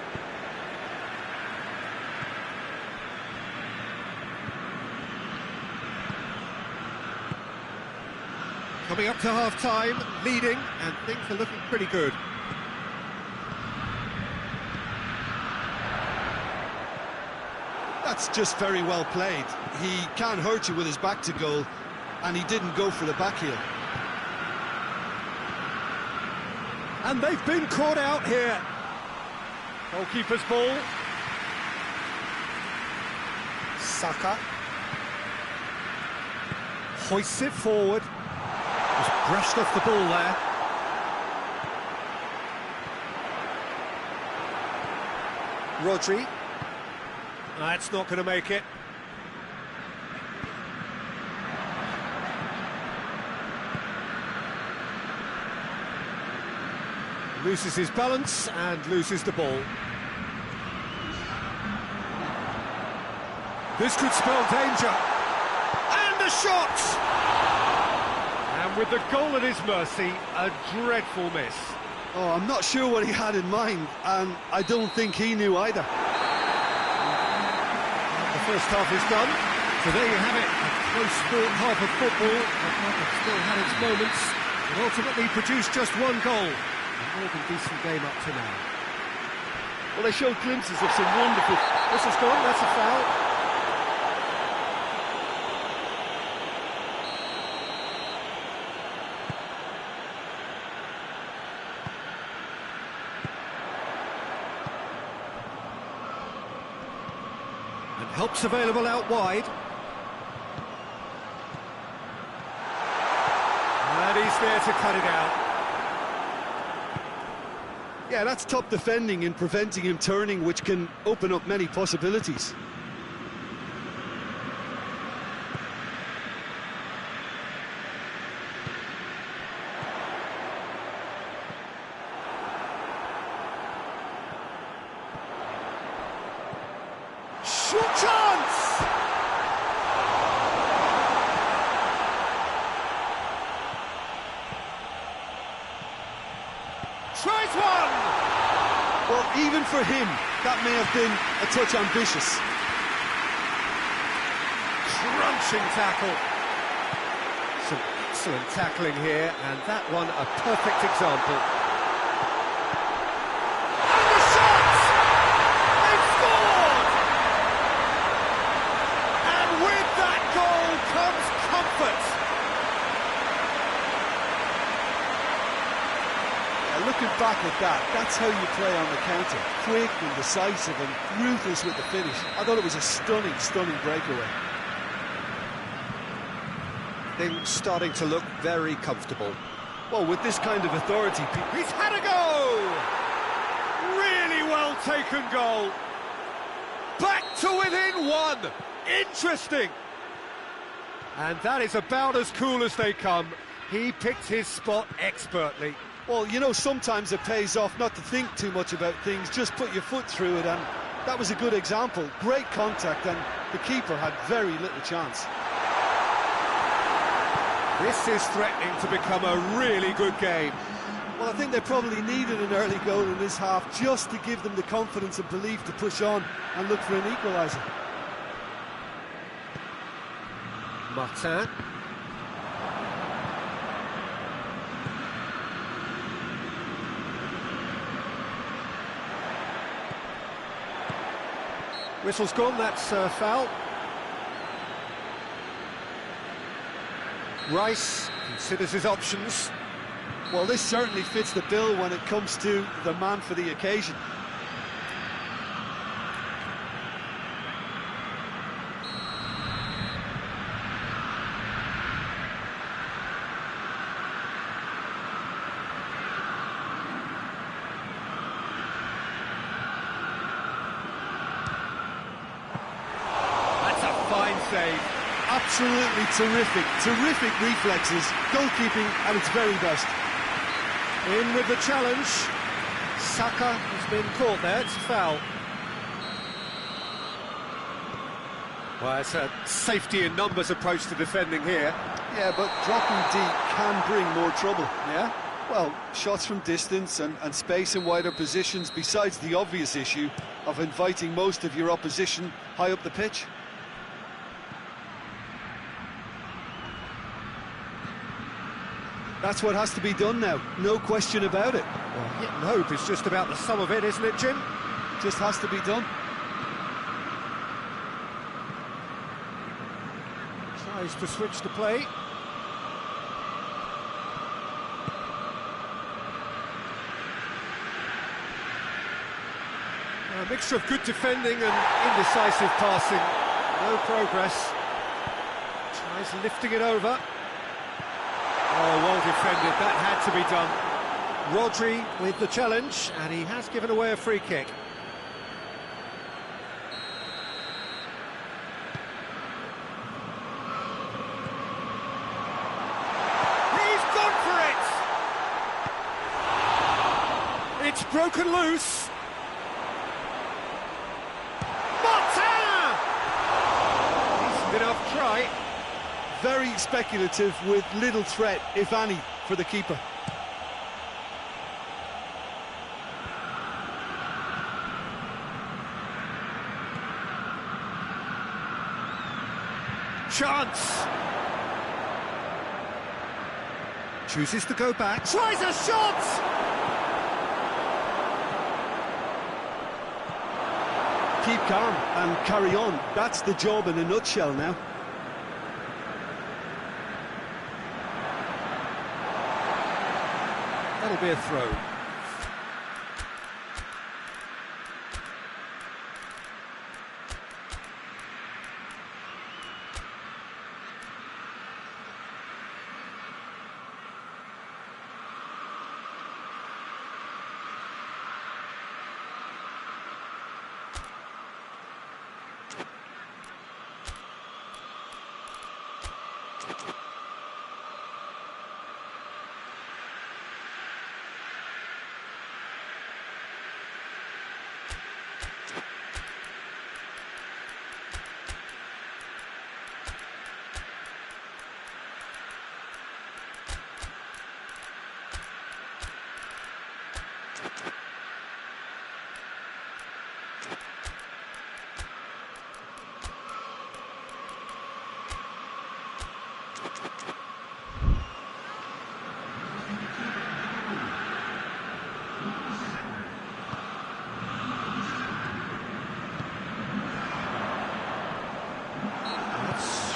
Coming up to half-time, leading, and things are looking pretty good. That's just very well played. He can't hurt you with his back to goal, and he didn't go for the back heel. And they've been caught out here. Goalkeeper's ball. Saka hoists it forward. Just brushed off the ball there. Rodri. That's not going to make it. Loses his balance and loses the ball. This could spell danger. And a shot! And with the goal at his mercy, a dreadful miss. Oh, I'm not sure what he had in mind, and I don't think he knew either. The first half is done. So there you have it, a close-fought half of football. It still had its moments, but ultimately produced just one goal. A more than decent game up to now. Well, they showed glimpses of some wonderful... This is gone, that's a foul. And help's available out wide. And he's there to cut it out. Yeah, that's top defending in preventing him turning, which can open up many possibilities. Shot chance! Tries one! Well, even for him, that may have been a touch ambitious. Crunching tackle. Some excellent tackling here, and that one a perfect example. And the shot! They've scored! And with that goal comes comfort. Looking back at that, that's how you play on the counter. Quick and decisive and ruthless with the finish. I thought it was a stunning, stunning breakaway. Things starting to look very comfortable. Well, with this kind of authority... He's had a go! Really well taken goal. Back to within one. Interesting. And that is about as cool as they come. He picked his spot expertly. Well, you know, sometimes it pays off not to think too much about things, just put your foot through it, and that was a good example. Great contact, and the keeper had very little chance. This is threatening to become a really good game. Well, I think they probably needed an early goal in this half just to give them the confidence and belief to push on and look for an equaliser. Martin. Whistle's gone, that's foul. Rice considers his options. Well, this certainly fits the bill when it comes to the man for the occasion. fine save. Absolutely terrific, terrific reflexes, goalkeeping at its very best. In with the challenge. Saka has been caught there, it's a foul. Well, it's a safety in numbers approach to defending here. Yeah, but dropping deep can bring more trouble, yeah? Well, shots from distance and space in wider positions, besides the obvious issue of inviting most of your opposition high up the pitch. That's what has to be done now, no question about it. Well, hit and hope is just about the sum of it, isn't it, Jim? Just has to be done. Tries to switch the play. A mixture of good defending and indecisive passing. No progress. Tries lifting it over. Oh, well defended, that had to be done. Rodri with the challenge, and he has given away a free kick. He's gone for it! It's broken loose. P.Tan! Decent enough try. Very speculative with little threat, if any, for the keeper. Chance! Chooses to go back. Tries a shot! Keep calm and carry on. That's the job in a nutshell now. That'll be a throw.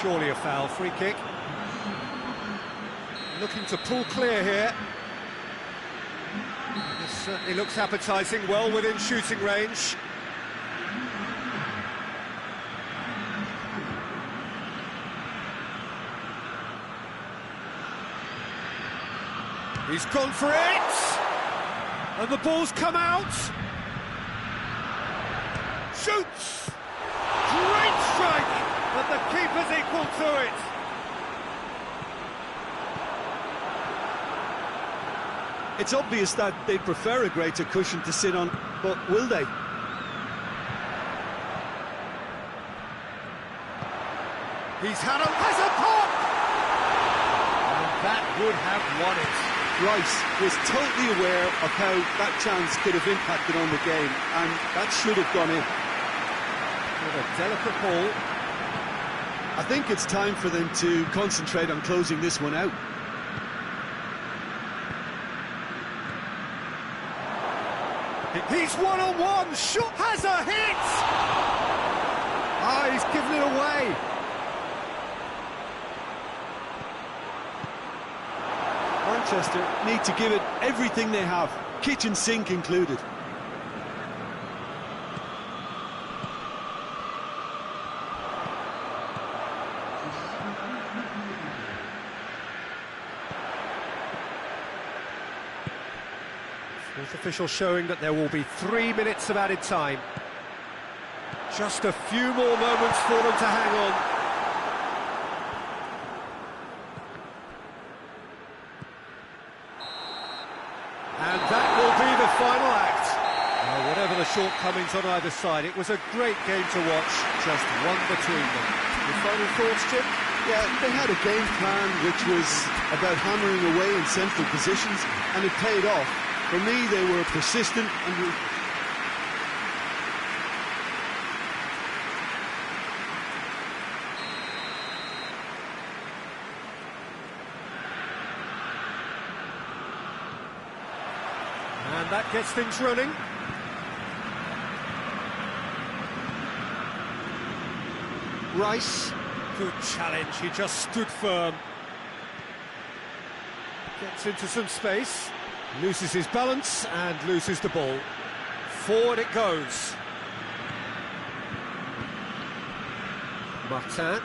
Surely a foul, free kick. Looking to pull clear here. This certainly looks appetising, well within shooting range. He's gone for it! And the ball's come out! Shoots! Great strike! But the keeper's equal to it. It's obvious that they prefer a greater cushion to sit on, but will they? Has a pop! And that would have won it. Rice was totally aware of how that chance could have impacted on the game, and that should have gone in. With a delicate ball. I think it's time for them to concentrate on closing this one out. He's one-on-one, shot has a hit! Ah, he's given it away. Manchester need to give it everything they have, kitchen sink included. Fourth official showing that there will be 3 minutes of added time. Just a few more moments for them to hang on. final act. Whatever the shortcomings on either side, it was a great game to watch, just one between them. Your final thoughts, Jim? Yeah, they had a game plan which was about hammering away in central positions, and it paid off. For me, they were persistent and... And that gets things running. Rice, good challenge, he just stood firm. Gets into some space, loses his balance and loses the ball. Forward it goes. P.Tan.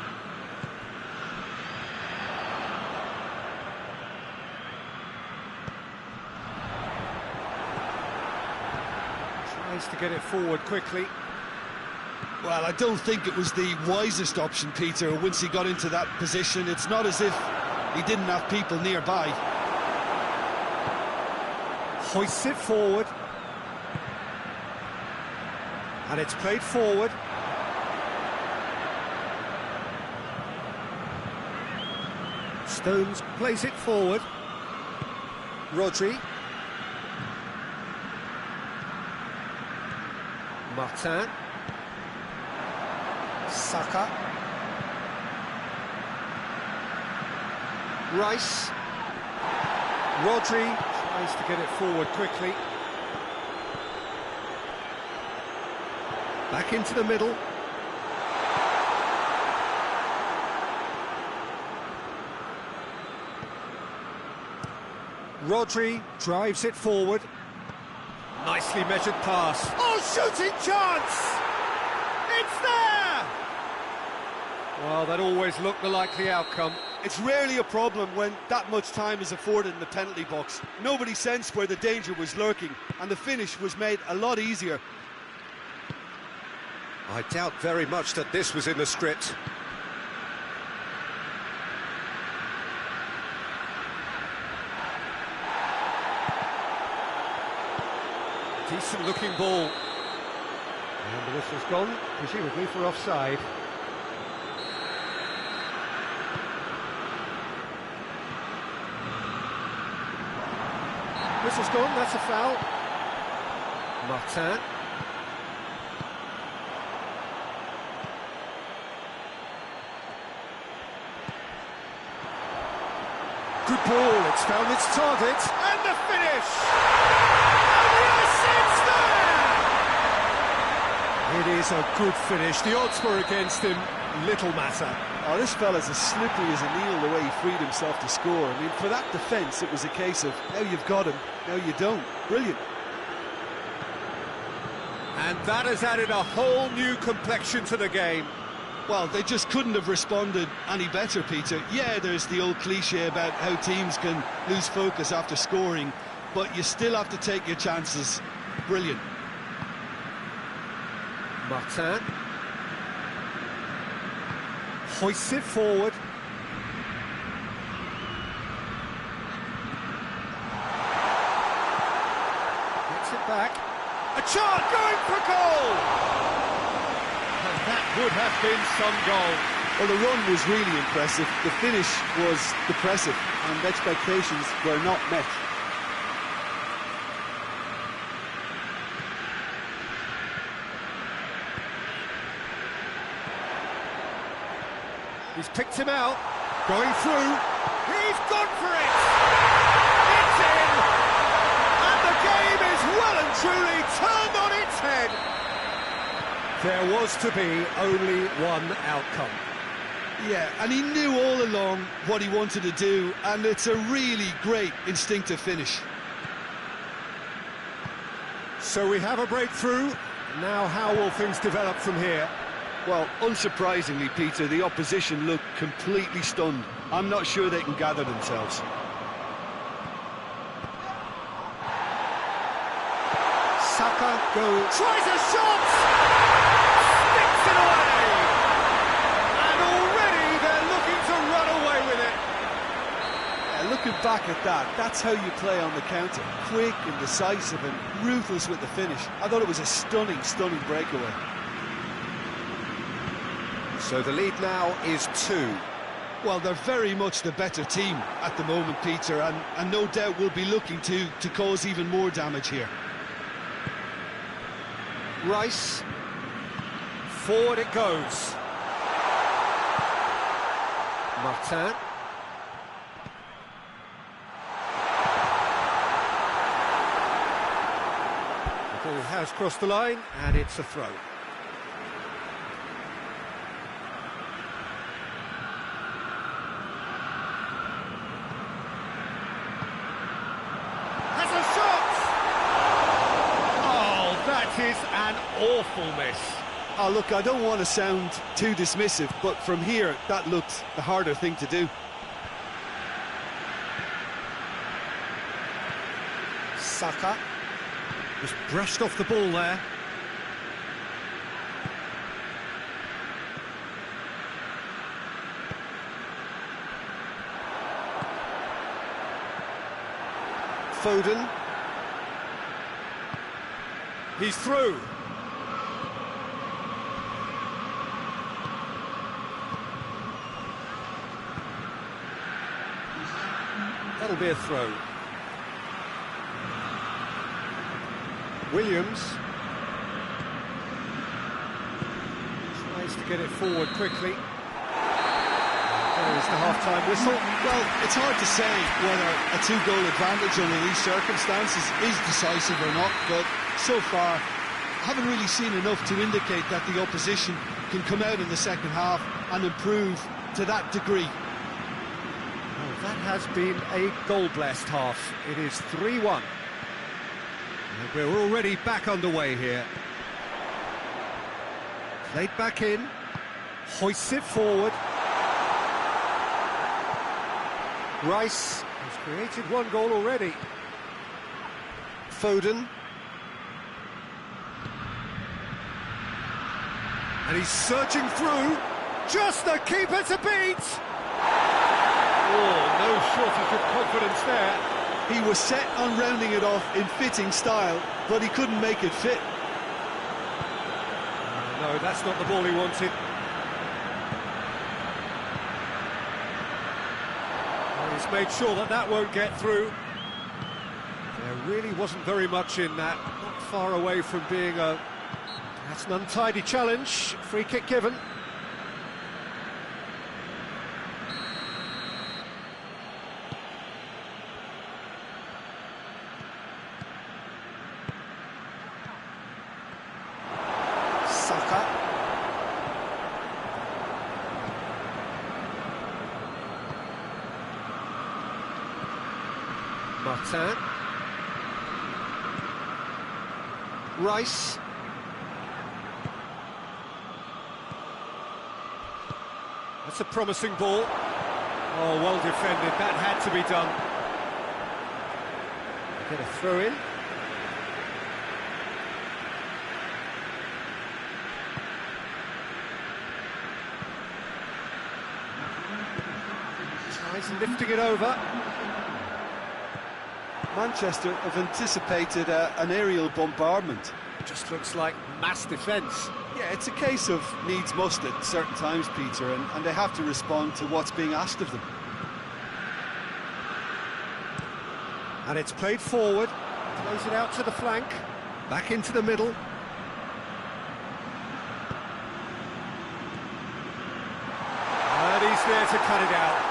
Tries to get it forward quickly. Well, I don't think it was the wisest option, Peter, once he got into that position. It's not as if he didn't have people nearby. Hoists it forward. And it's played forward. Stones plays it forward. Rodri. P.Tan. Saka. Rice. Rodri tries to get it forward quickly. Back into the middle. Rodri drives it forward. Nicely measured pass. Oh, shooting chance! It's there! Well, that always looked the likely outcome. It's rarely a problem when that much time is afforded in the penalty box. Nobody sensed where the danger was lurking, and the finish was made a lot easier. I doubt very much that this was in the script. Decent looking ball. And the whistle's gone, presumably for offside. Whistle's gone, that's a foul. P.Tan. Good ball, it's found its target. And the finish! And yes, it's there! It is a good finish. The odds were against him, little matter. Oh, this fella's as slippery as an eel the way he freed himself to score. I mean, for that defence, it was a case of, now you've got him, now you don't. Brilliant. And that has added a whole new complexion to the game. Well, they just couldn't have responded any better, Peter. Yeah, there's the old cliche about how teams can lose focus after scoring, but you still have to take your chances. Brilliant. P.Tan. Hoists it forward. Gets it back. A chance going for goal! And that would have been some goal. Well, the run was really impressive. The finish was depressive, and expectations were not met. He's picked him out, going through, he's gone for it! It's in! And the game is well and truly turned on its head! There was to be only one outcome. Yeah, and he knew all along what he wanted to do, and it's a really great instinctive finish. So we have a breakthrough. Now how will things develop from here? Well, unsurprisingly, Peter, the opposition look completely stunned. I'm not sure they can gather themselves. Saka goes, tries a shot! Sticks it away! And already they're looking to run away with it. Yeah, look looking back at that, that's how you play on the counter. Quick and decisive and ruthless with the finish. I thought it was a stunning, stunning breakaway. So the lead now is 2. Well, they're very much the better team at the moment, Peter, and no doubt will be looking to cause even more damage here. Rice. Forward it goes. Martin. The ball has crossed the line, and it's a throw. Has a shot! Oh, that is an awful miss. Oh, look, I don't want to sound too dismissive, but from here, that looked the harder thing to do. Saka just brushed off the ball there. Foden. He's through. That'll be a throw. Williams tries to get it forward quickly. There's the half-time whistle. Well, it's hard to say whether a 2-goal advantage under these circumstances is decisive or not, but so far I haven't really seen enough to indicate that the opposition can come out in the second half and improve to that degree. Well, that has been a goal-blessed half. It is 3-1. And we're already back underway here. Played back in. Hoists it forward. Rice has created 1 goal already. Foden. And he's surging through. Just the keeper to beat! Oh, no shortage of confidence there. He was set on rounding it off in fitting style, but he couldn't make it fit. No, that's not the ball he wanted. Well, he's made sure that that won't get through. There really wasn't very much in that. Not far away from being a... That's an untidy challenge. Free kick given. Saka. Martin. Rice. That's a promising ball. Oh, well defended. That had to be done. Get a throw in. Tries lifting it over. Manchester have anticipated an aerial bombardment. Just looks like mass defence. Yeah, it's a case of needs must at certain times, Peter, and they have to respond to what's being asked of them. And it's played forward, throws it out to the flank, back into the middle. And he's there to cut it out.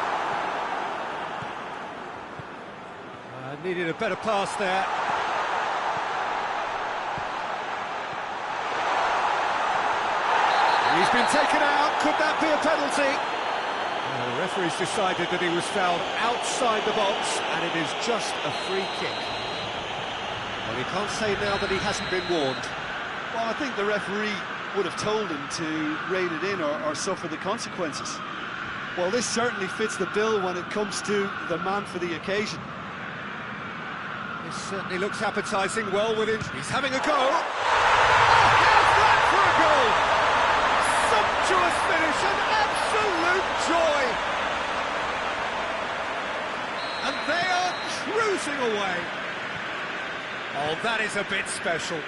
Needed a better pass there. He's been taken out. Could that be a penalty? Well, the referee's decided that he was fouled outside the box, and it is just a free kick. Well, he can't say now that he hasn't been warned. Well, I think the referee would have told him to rein it in or suffer the consequences. Well, this certainly fits the bill when it comes to the man for the occasion. This certainly looks appetising, well within... He's having a go! Oh, how's that for a goal? Sumptuous finish, an absolute joy! And cruising away. Oh, that is a bit special.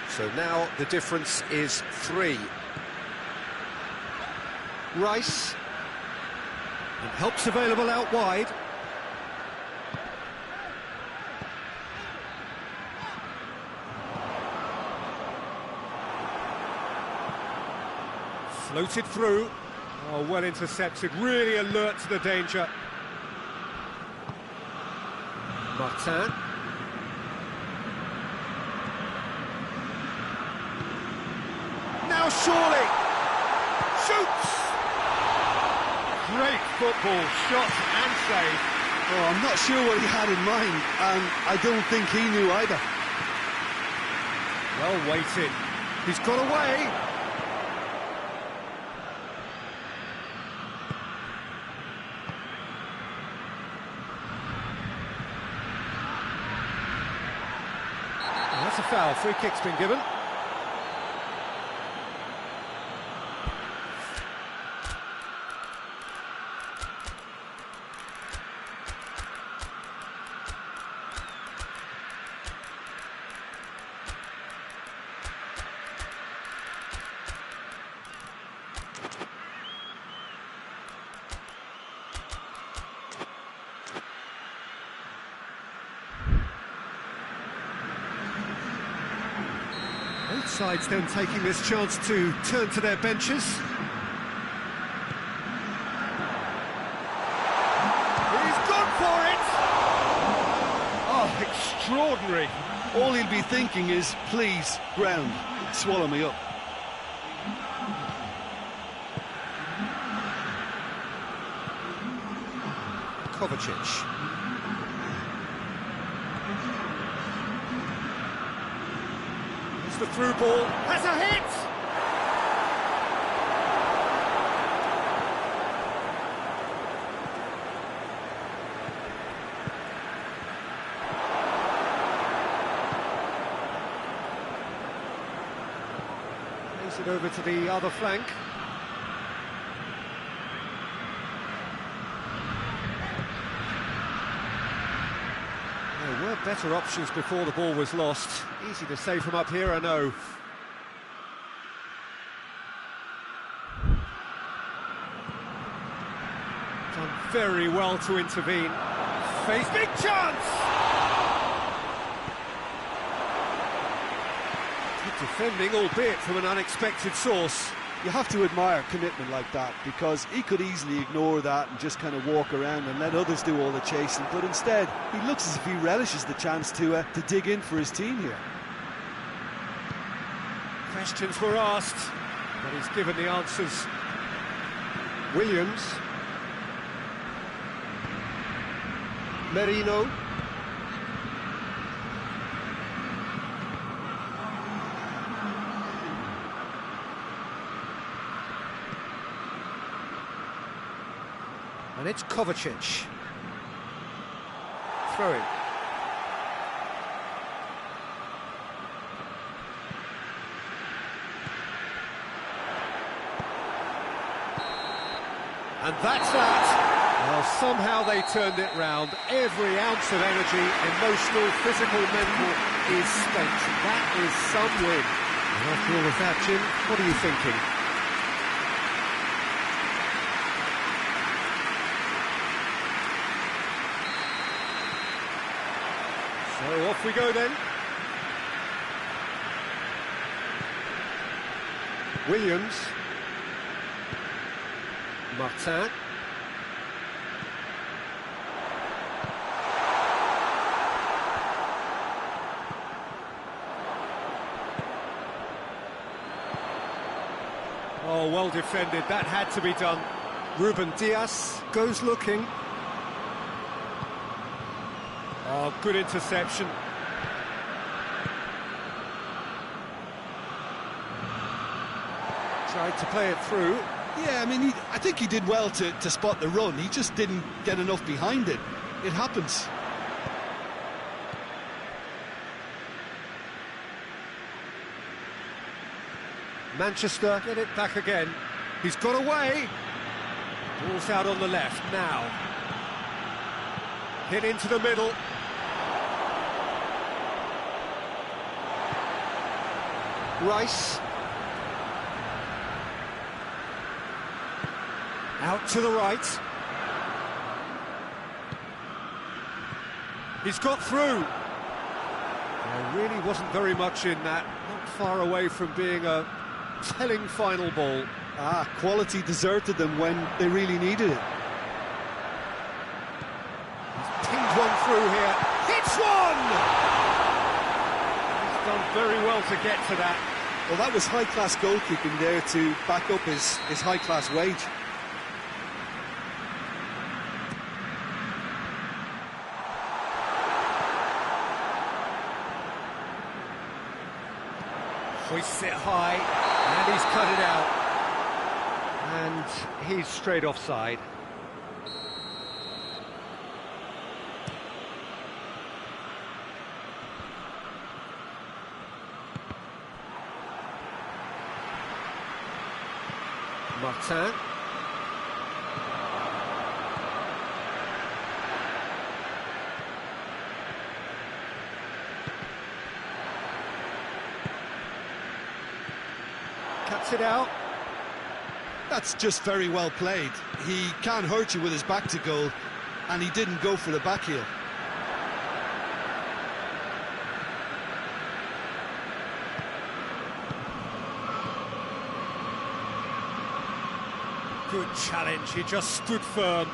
So now the difference is 3. Rice. And help's available out wide. Floated through. Oh, well intercepted, really alert to the danger. P.Tan. Now surely! Shoots! Great football, shot and save. Oh, I'm not sure what he had in mind, and I don't think he knew either. Well weighted. He's got away. That's a foul. Free kick's been given. Both sides then taking this chance to turn to their benches. He's gone for it! Oh, extraordinary. All he'll be thinking is, please, ground, swallow me up. Kovacic. It's the through ball. Has a hit! Plays it over to the other flank. There were better options before the ball was lost. Easy to say from up here, I know. Done very well to intervene. Face big chance! Good defending, albeit from an unexpected source. You have to admire commitment like that, because he could easily ignore that and just kind of walk around and let others do all the chasing, but instead he looks as if he relishes the chance to dig in for his team here. Questions were asked, but he's given the answers. Williams. Merino. And it's Kovacic. Throw-in. And that's that. Well, somehow they turned it round. Every ounce of energy, emotional, physical, mental, is spent. That is some win. And after all of that, Jim, what are you thinking? So off we go then. Williams. P.Tan. Oh, well defended. That had to be done. Ruben Dias goes looking. Oh, good interception. Tried to play it through. Yeah, I mean, I think he did well to spot the run. He just didn't get enough behind it. It happens. Manchester get it back again. He's got away. Ball's out on the left now. Hit into the middle. Rice. Out to the right. He's got through. There really wasn't very much in that. Not far away from being a telling final ball. Quality deserted them when they really needed it. He's pinged one through here. Hits one! He's done very well to get to that. Well, that was high-class goalkeeping there to back up his high-class wage. Hoists it high, and he's cut it out. And he's straight offside. Martin. Cuts it out. That's just very well played. He can't hurt you with his back to goal, and he didn't go for the back heel. Good challenge, he just stood firm.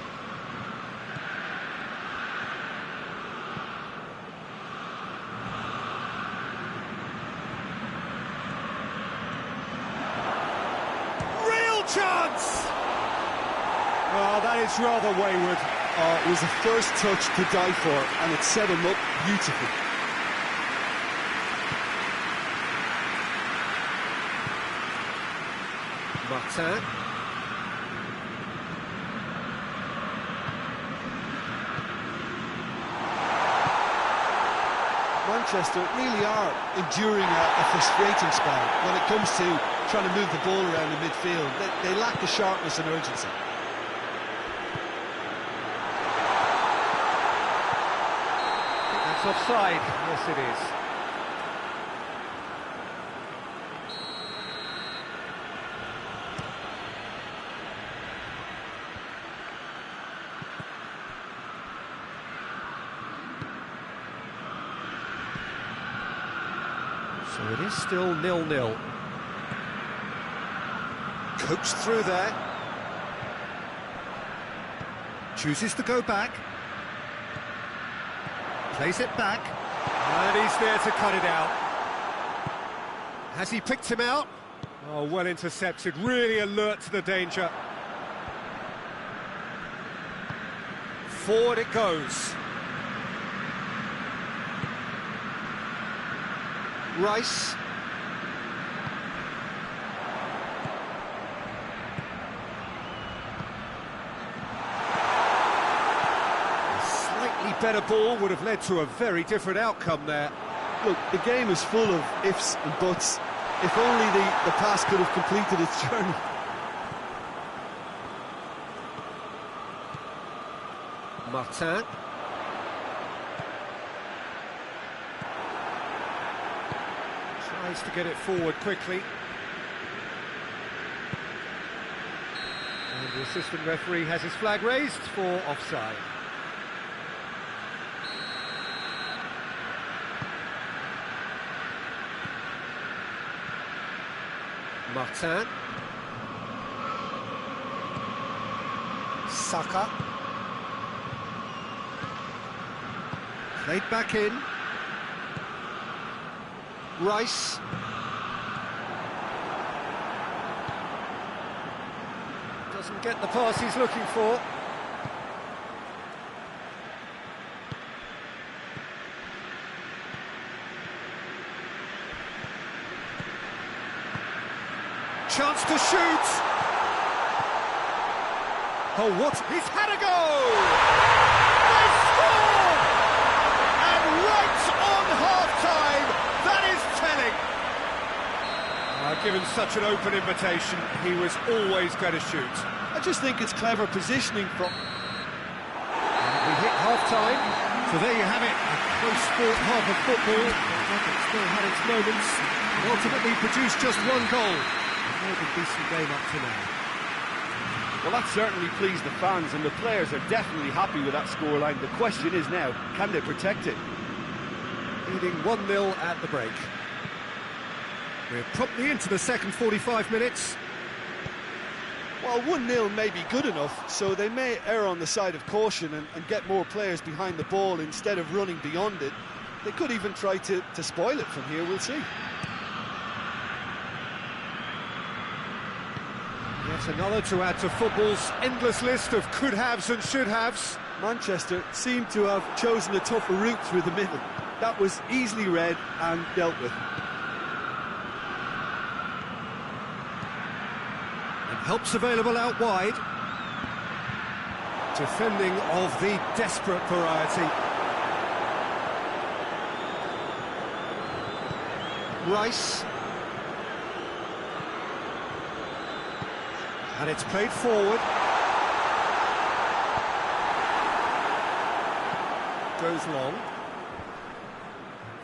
Chance! Oh, that is rather wayward. It was the first touch to die for, and it set him up beautifully. Martin. Manchester really are enduring a frustrating spell when it comes to trying to move the ball around the midfield. They lack the sharpness and urgency. That's offside. Yes, it is. So it is still 0-0. Coached through there. Chooses to go back. Plays it back. And he's there to cut it out. Has he picked him out? Oh, well intercepted. Really alert to the danger. Forward it goes. Rice. Better ball would have led to a very different outcome there. Look, the game is full of ifs and buts. If only the pass could have completed its journey. Martin. Tries to get it forward quickly. And the assistant referee has his flag raised for offside. Martin. Saka. Played back in. Rice. Doesn't get the pass he's looking for. Chance to shoot. Oh, what? He's had a go! They score! And right on half-time, that is telling. Given such an open invitation, he was always going to shoot. I just think it's clever positioning from... And we hit half-time. So there you have it, a close sport half of football. It still had its moments, and ultimately produced just one goal. A more than decent game up to now. Well, that certainly pleased the fans, and the players are definitely happy with that scoreline. The question is now, can they protect it? Leading 1-0 at the break. We're promptly into the second 45 minutes. Well, 1-0 may be good enough, so they may err on the side of caution and get more players behind the ball instead of running beyond it. They could even try to spoil it from here, we'll see. Yet another to add to football's endless list of could-haves and should-haves. Manchester seem to have chosen a tougher route through the middle. That was easily read and dealt with. Help's available out wide. Defending of the desperate variety. Rice. And it's played forward. Goes long.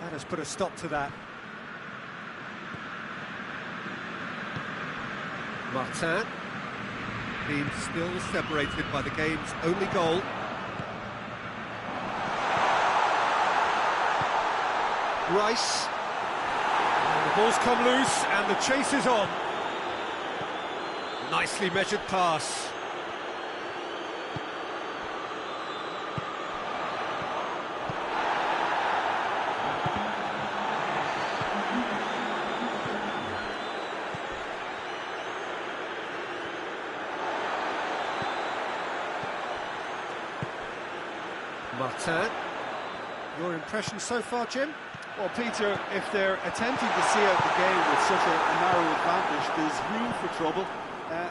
That has put a stop to that. Martin, being still separated by the game's only goal. Rice. And the ball's come loose and the chase is on. Nicely measured pass. Martin, your impression so far, Jim? Well, Peter, if they're attempting to see out the game with such a narrow advantage, there's room for trouble.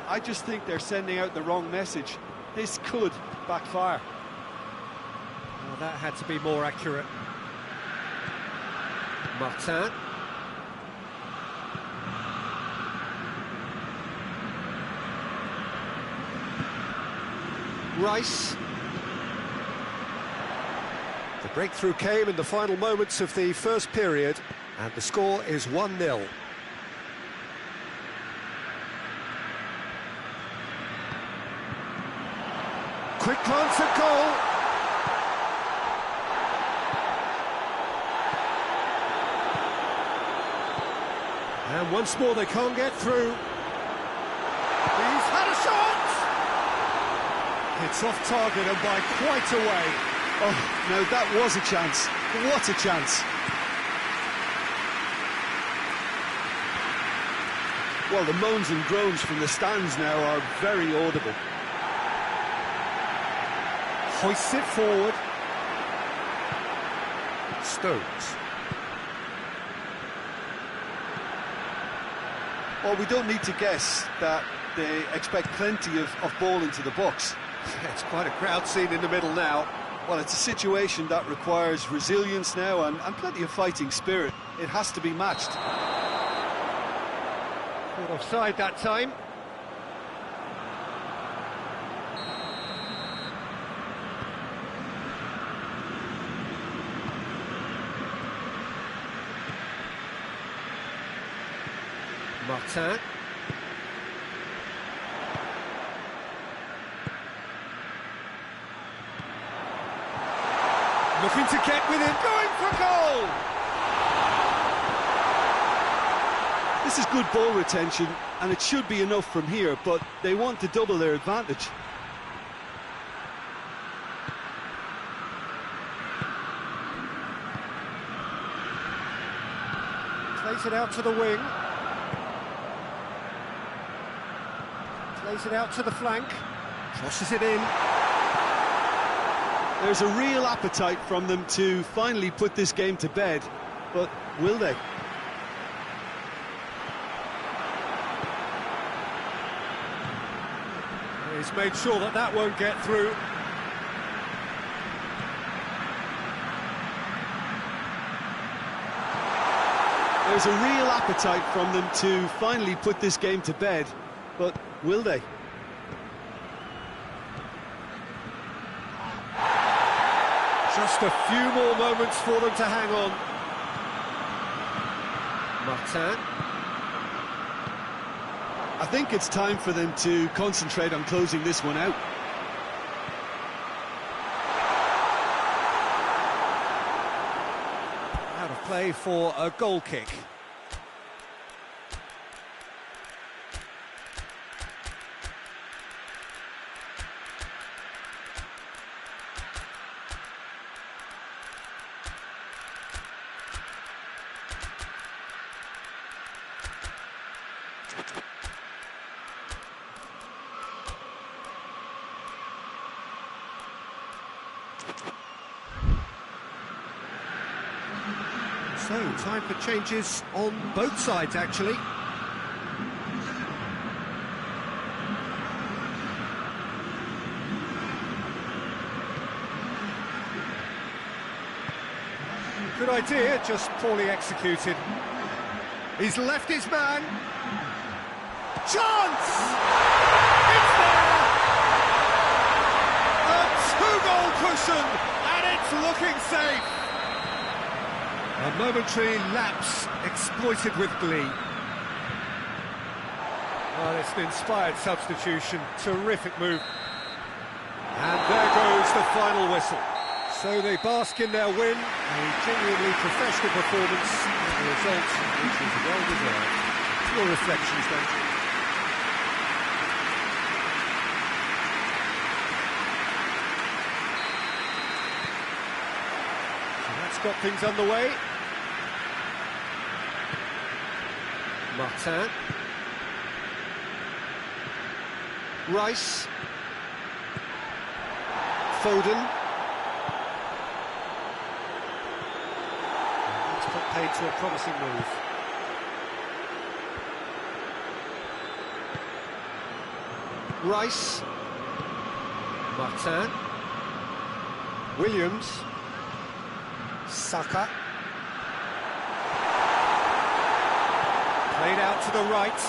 I just think they're sending out the wrong message. This could backfire. Well, that had to be more accurate. Martin. Rice. The breakthrough came in the final moments of the first period, and the score is 1-0. Quick glance at goal. And once more they can't get through. He's had a shot! It's off target and by quite a way. Oh, no, that was a chance. What a chance. Well, the moans and groans from the stands now are very audible. Hoists it forward. Stones. Well, we don't need to guess that they expect plenty of ball into the box. It's quite a crowd scene in the middle now. Well, it's a situation that requires resilience now and plenty of fighting spirit. It has to be matched. Caught offside that time. Martin. Looking to get within, going for goal! This is good ball retention, and it should be enough from here, but they want to double their advantage. Plays it out to the wing. Plays it out to the flank. Crosses it in. There's a real appetite from them to finally put this game to bed, but will they? He's made sure that that won't get through. There's a real appetite from them to finally put this game to bed, but will they? Just a few more moments for them to hang on. P.Tan. I think it's time for them to concentrate on closing this one out. Out of play for a goal kick. So, time for changes on both sides, actually. Good idea, just poorly executed. He's left his man. Chance! It's there! A two-goal cushion, and it's looking safe. A momentary lapse exploited with glee. Well, it's an inspired substitution, terrific move. And there goes the final whistle. So they bask in their win, a genuinely professional performance, and the result which is well deserved. Your reflections, don't you? So that's got things underway. P.Tan. Rice. Foden. That's put paid to a promising move. Rice. P.Tan. Williams. Saka. Played out to the right.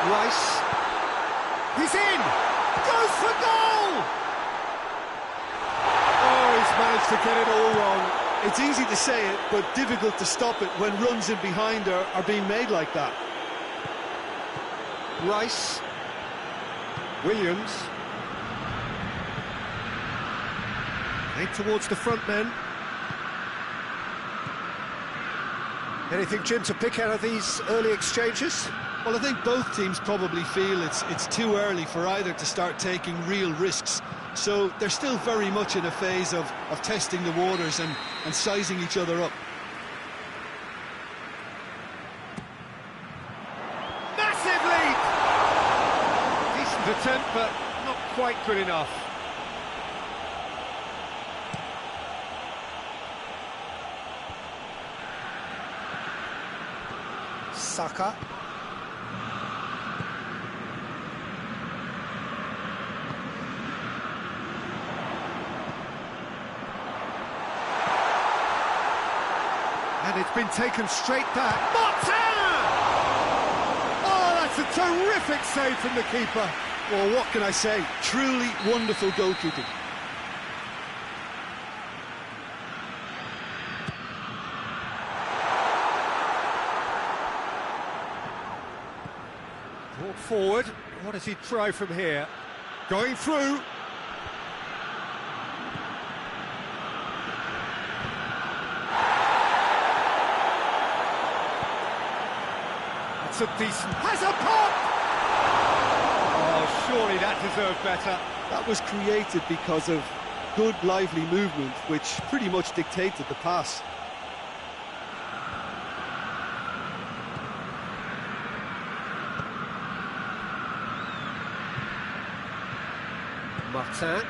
Rice. He's in! Goes for goal! Oh, he's managed to get it all wrong. It's easy to say it, but difficult to stop it when runs in behind are being made like that. Rice. Williams. Head towards the front men. Anything, Jim, to pick out of these early exchanges? Well, I think both teams probably feel it's too early for either to start taking real risks. So they're still very much in a phase of testing the waters and sizing each other up. Massive lead! Decent attempt, but not quite good enough. Saka. And it's been taken straight back. P.Tan! Oh, that's a terrific save from the keeper. Well, what can I say? Truly wonderful goalkeeping. Brought forward. What does he try from here? Going through. That's a decent... Has a pop! Oh, surely that deserved better. That was created because of good, lively movement, which pretty much dictated the pass. P.Tan.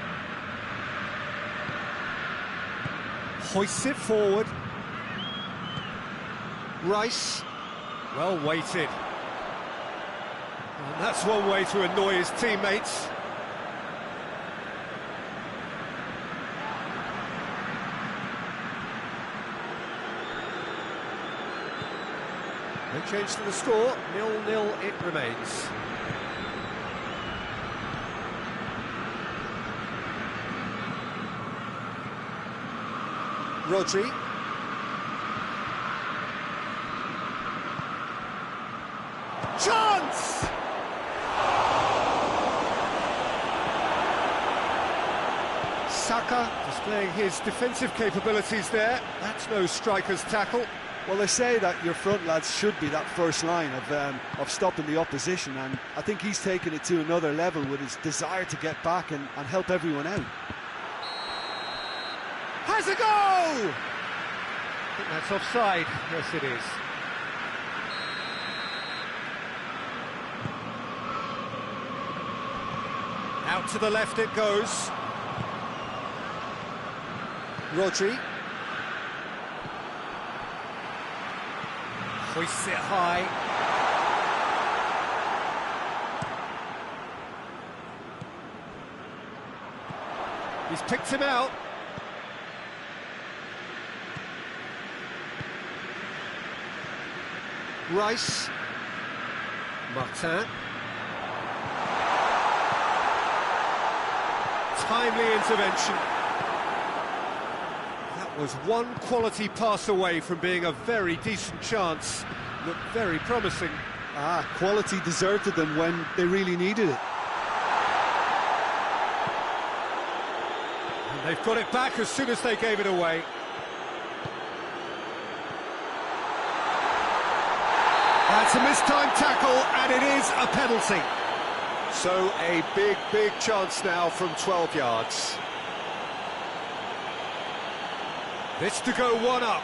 Hoists it forward. Rice. Well weighted. And that's one way to annoy his teammates. No change to the score, 0-0 it remains. Rodri. Chance! Saka displaying his defensive capabilities there. That's no striker's tackle. Well, they say that your front lads should be that first line of stopping the opposition, and I think he's taken it to another level with his desire to get back and help everyone out. Has a goal! I think that's offside. Yes, it is. Out to the left it goes. Rodri. Hoists it high. He's picked him out. Rice. Martin. Timely intervention. That was one quality pass away from being a very decent chance. Looked very promising. Quality deserted them when they really needed it. And they've got it back as soon as they gave it away. That's a mistimed tackle, and it is a penalty. So a big chance now from 12 yards. This to go one up.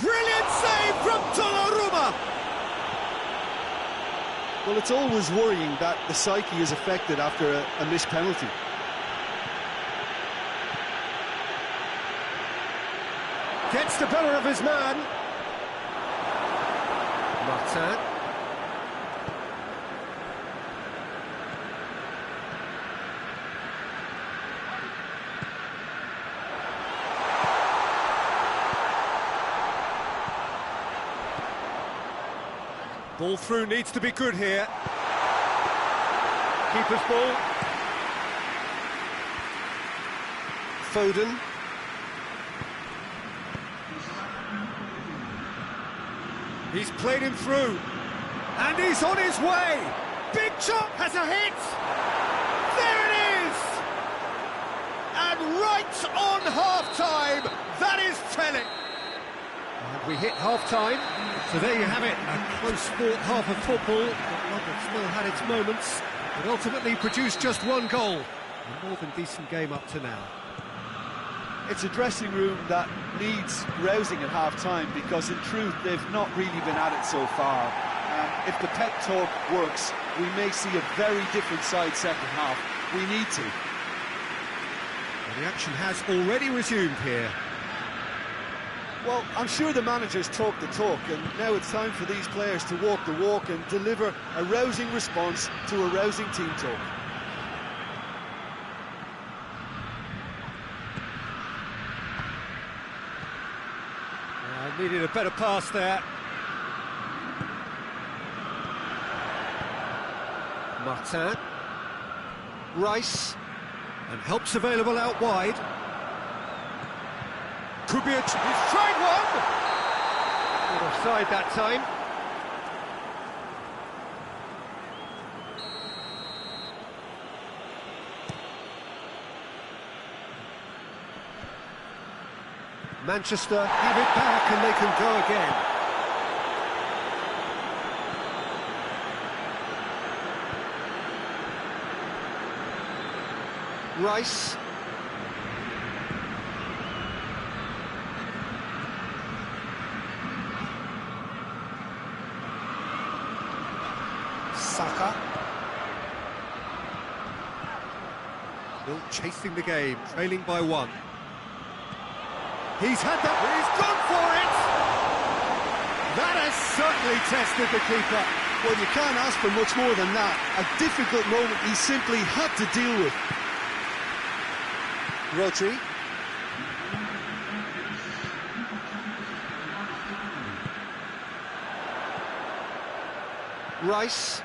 Brilliant save from Donnarumma. Well, it's always worrying that the psyche is affected after a missed penalty. Gets the better of his man. Martin. Ball through needs to be good here. Keeper's ball. Foden. He's played him through, and he's on his way. Big chop has a hit. There it is. And right on half-time, that is telling. And we hit half-time, so there you have it. A close-fought half of football, but one that still had its moments, but ultimately produced just one goal. A more than decent game up to now. It's a dressing room that needs rousing at half-time, because in truth they've not really been at it so far. If the pep talk works, we may see a very different side second half. We need to. Well, the action has already resumed here. Well, I'm sure the managers talk the talk, and now it's time for these players to walk the walk and deliver a rousing response to a rousing team talk. Needed a better pass there. Martin. Rice. And help's available out wide. Could be a... He's tried one! Not offside that time. Manchester have it back and they can go again. Rice. Saka. Still chasing the game, trailing by one. He's had that, he's gone for it! That has certainly tested the keeper. Well, you can't ask for much more than that. A difficult moment he simply had to deal with. Rodri. Rice.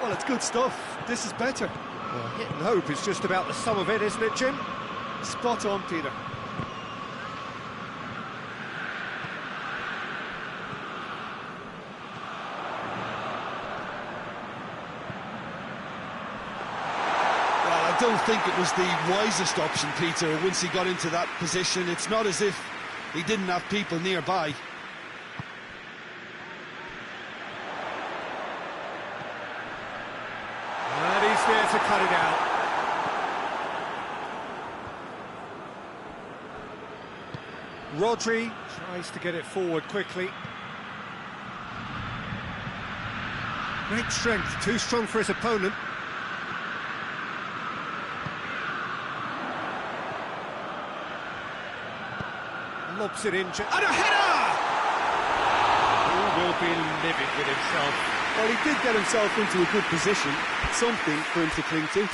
Well, it's good stuff. This is better. Well, hit and hope is just about the sum of it, isn't it, Jim? Spot on, Peter. I don't think it was the wisest option, Peter, once he got into that position. It's not as if he didn't have people nearby. And he's there to cut it out. Rodri tries to get it forward quickly. Great strength, too strong for his opponent. Lobs it in, and a header! He will be livid with himself. Well, he did get himself into a good position, something for him to cling to.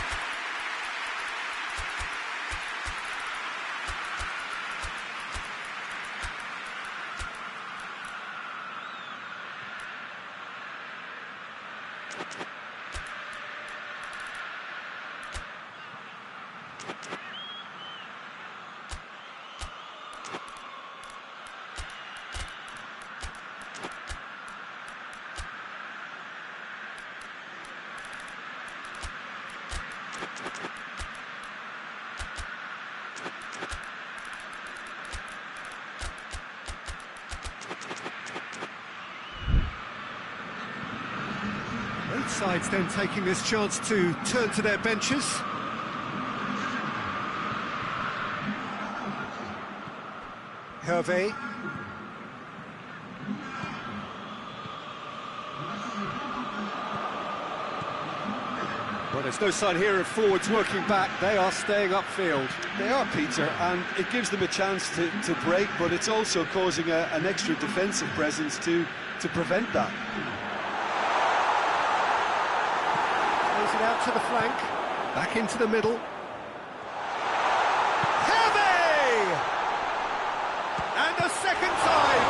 Both sides then taking this chance to turn to their benches. Hervé. Well, there's no sign here of forwards working back. They are staying upfield. They are, Peter, and it gives them a chance to break, but it's also causing an extra defensive presence to prevent that. Plays it out to the flank, back into the middle. Hervé! And a second time!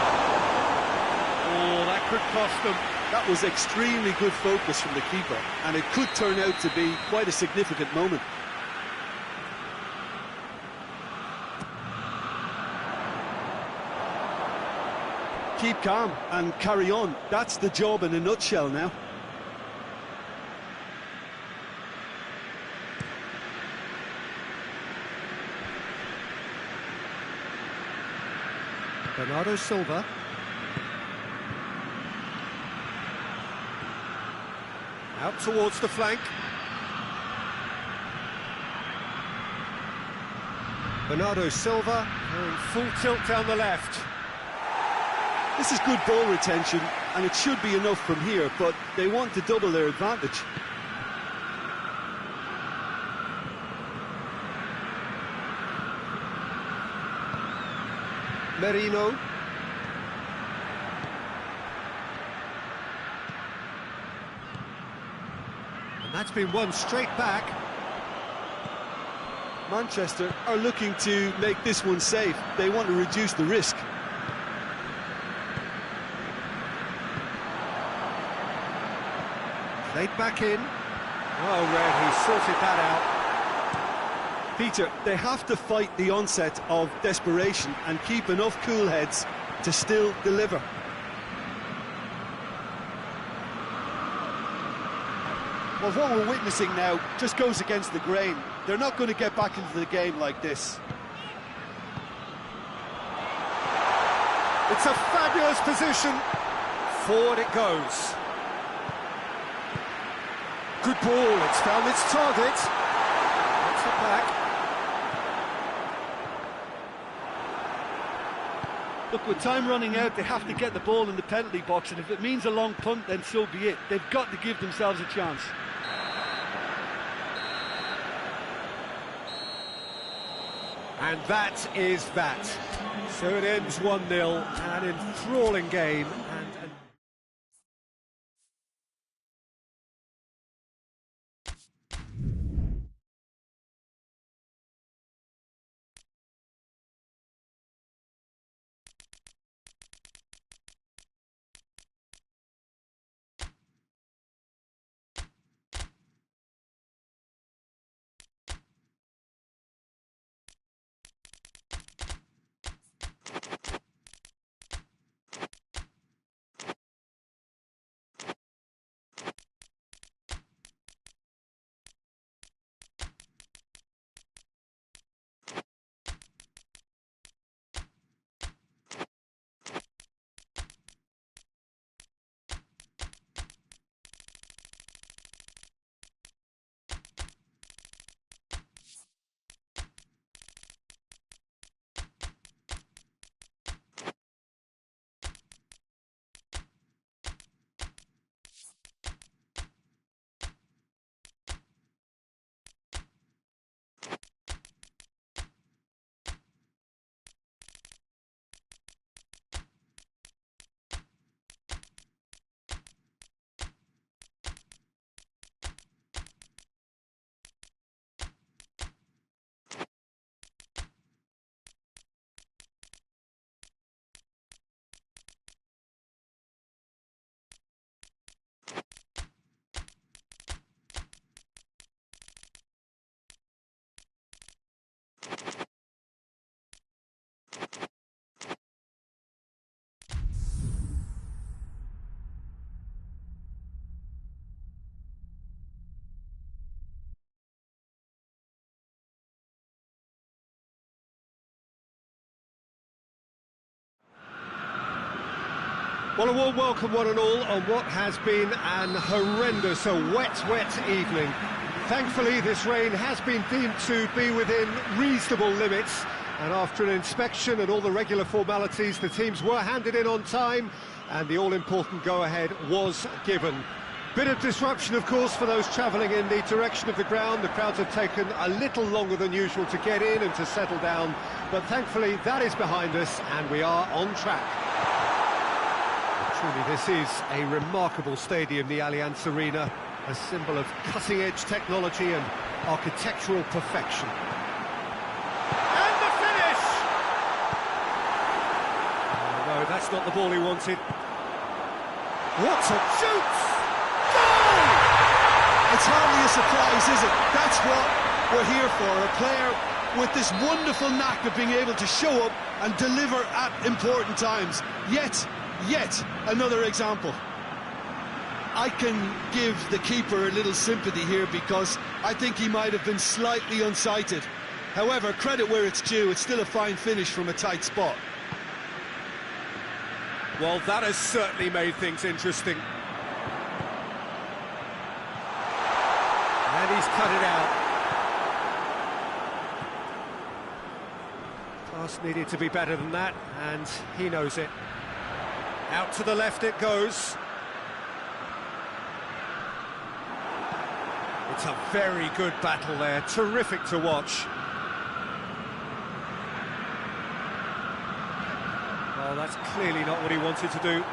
Oh, that could cost them. That was extremely good focus from the keeper, and it could turn out to be quite a significant moment. Keep calm and carry on. That's the job in a nutshell now. Bernardo Silva. Out towards the flank. Bernardo Silva going full tilt down the left. This is good ball retention, and it should be enough from here, but they want to double their advantage. Merino. And that's been won straight back. Manchester are looking to make this one safe. They want to reduce the risk. Played back in. Oh, Red, he sorted that out. Peter, they have to fight the onset of desperation and keep enough cool heads to still deliver. Well, what we're witnessing now just goes against the grain. They're not going to get back into the game like this. It's a fabulous position. Forward it goes. Good ball, it's found its target. That's it back. Look, with time running out, they have to get the ball in the penalty box, and if it means a long punt, then so be it. They've got to give themselves a chance. And that is that. So it ends 1-0, an enthralling game. And well, a warm welcome one and all on what has been an horrendous, a wet evening. Thankfully, this rain has been deemed to be within reasonable limits, and after an inspection and all the regular formalities, the teams were handed in on time, and the all-important go-ahead was given. Bit of disruption, of course, for those travelling in the direction of the ground. The crowds have taken a little longer than usual to get in and to settle down, but thankfully that is behind us, and we are on track. Truly, this is a remarkable stadium, the Allianz Arena, a symbol of cutting-edge technology and architectural perfection. And the finish! Oh, no, that's not the ball he wanted. What a shoot! Goal! It's hardly a surprise, is it? That's what we're here for, a player with this wonderful knack of being able to show up and deliver at important times. Yet another example. I can give the keeper a little sympathy here because I think he might have been slightly unsighted. However, credit where it's due, it's still a fine finish from a tight spot. Well, that has certainly made things interesting. And he's cut it out. Pass needed to be better than that, and he knows it. Out to the left it goes. It's a very good battle there, terrific to watch. Well, that's clearly not what he wanted to do.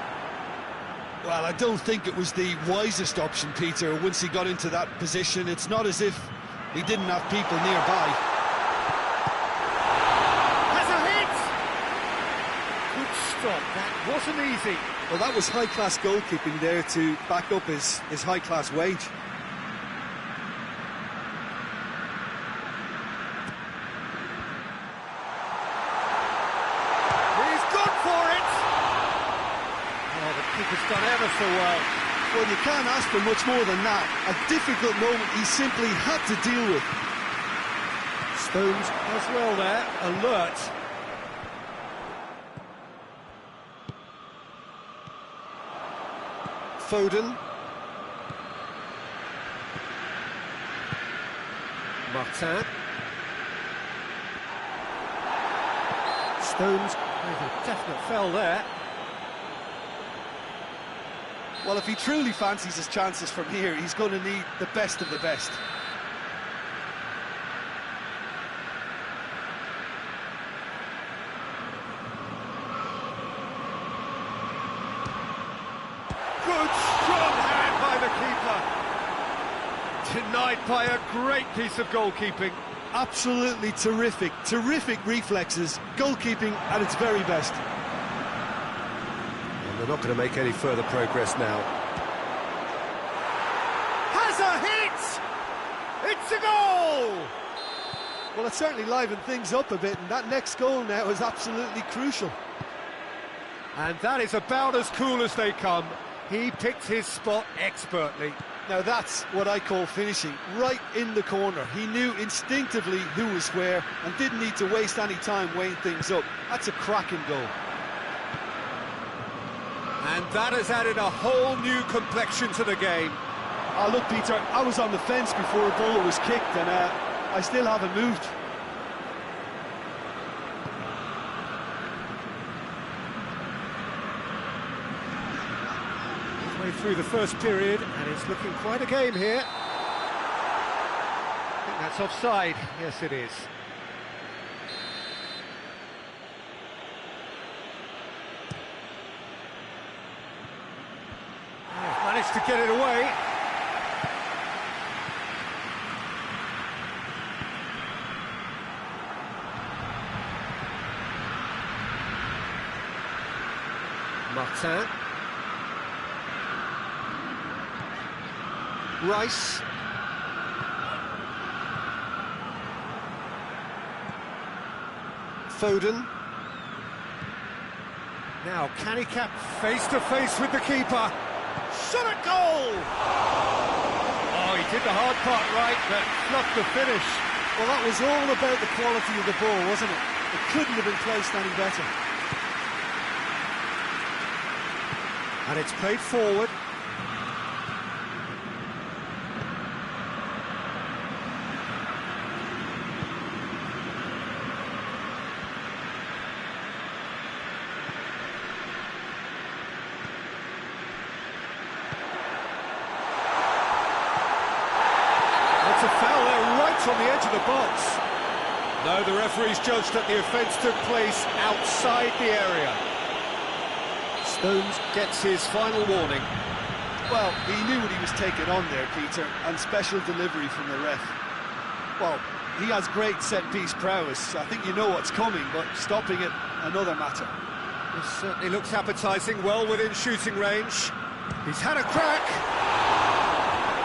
Well, I don't think it was the wisest option, Peter, once he got into that position. It's not as if he didn't have people nearby. Has a hit! Good stop, that wasn't easy. Well, that was high-class goalkeeping there to back up his high-class wage. Keeper's done ever so well. Well, you can't ask for much more than that. A difficult moment he simply had to deal with. Stones as well there, alert. Foden. Martin. Stones with a definite foul there. Well, if he truly fancies his chances from here, he's going to need the best of the best. Good, strong hand by the keeper. Denied by a great piece of goalkeeping. Absolutely terrific reflexes, goalkeeping at its very best. And they're not going to make any further progress now. Has a hit! It's a goal! Well, it certainly livened things up a bit, and that next goal now is absolutely crucial. And that is about as cool as they come. He picked his spot expertly. Now that's what I call finishing, right in the corner. He knew instinctively who was where and didn't need to waste any time weighing things up. That's a cracking goal. And that has added a whole new complexion to the game. Oh, look, Peter, I was on the fence before a ball was kicked, and I still haven't moved. Way through the first period, and it's looking quite a game here. I think that's offside. Yes, it is. Oh, managed to get it away. Martin. Rice. Foden. Now, can he cap face to face with the keeper? Shot at goal! Oh, he did the hard part right, but fluffed the finish. Well, that was all about the quality of the ball, wasn't it? It couldn't have been placed any better. And it's played forward. A foul there right on the edge of the box. No, the referee's judged that the offence took place outside the area. Stones gets his final warning. Well, he knew what he was taking on there, Peter, and special delivery from the ref. Well, he has great set-piece prowess. I think you know what's coming, but stopping it, another matter. This certainly looks appetising, well within shooting range. He's had a crack.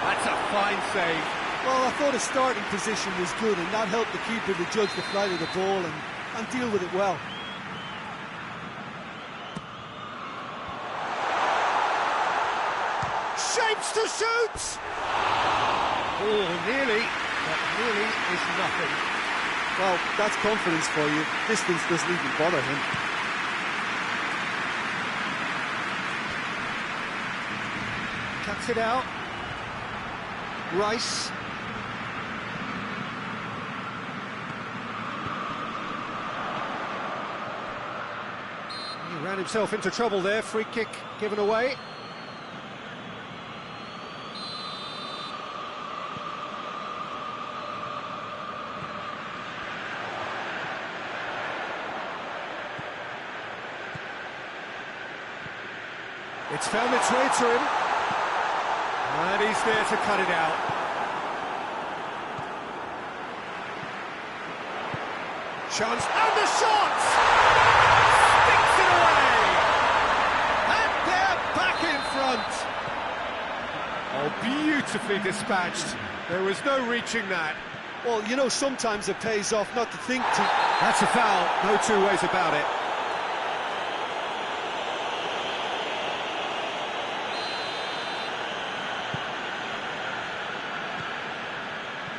That's a fine save. Well, I thought his starting position was good, and that helped the keeper to judge the flight of the ball and deal with it well. Shapes to shoot! Oh, nearly, but nearly is nothing. Well, that's confidence for you. Distance doesn't even bother him. Cuts it out. Rice. He ran himself into trouble there. Free kick given away. It's found its way to him. And he's there to cut it out. Chance, and the shot! Sticks it away! And they're back in front! Oh, beautifully dispatched. There was no reaching that. Well, you know, sometimes it pays off not to think too... That's a foul, no two ways about it.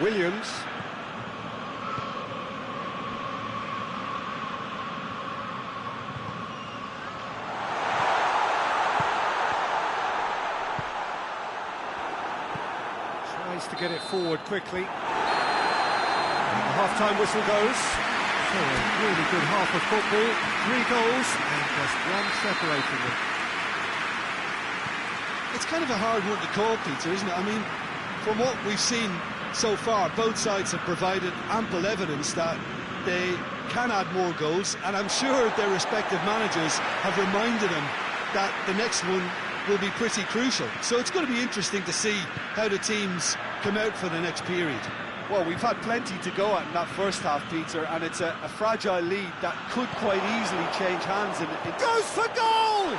Williams. Tries to get it forward quickly. The half-time whistle goes. So a really good half of football. 3 goals and just one separating them. It's kind of a hard one to call, Peter, isn't it? I mean, from what we've seen so far, both sides have provided ample evidence that they can add more goals, and I'm sure their respective managers have reminded them that the next one will be pretty crucial. So it's going to be interesting to see how the teams come out for the next period. Well, we've had plenty to go at in that first half, Peter, and it's a fragile lead that could quite easily change hands. Goes for goal!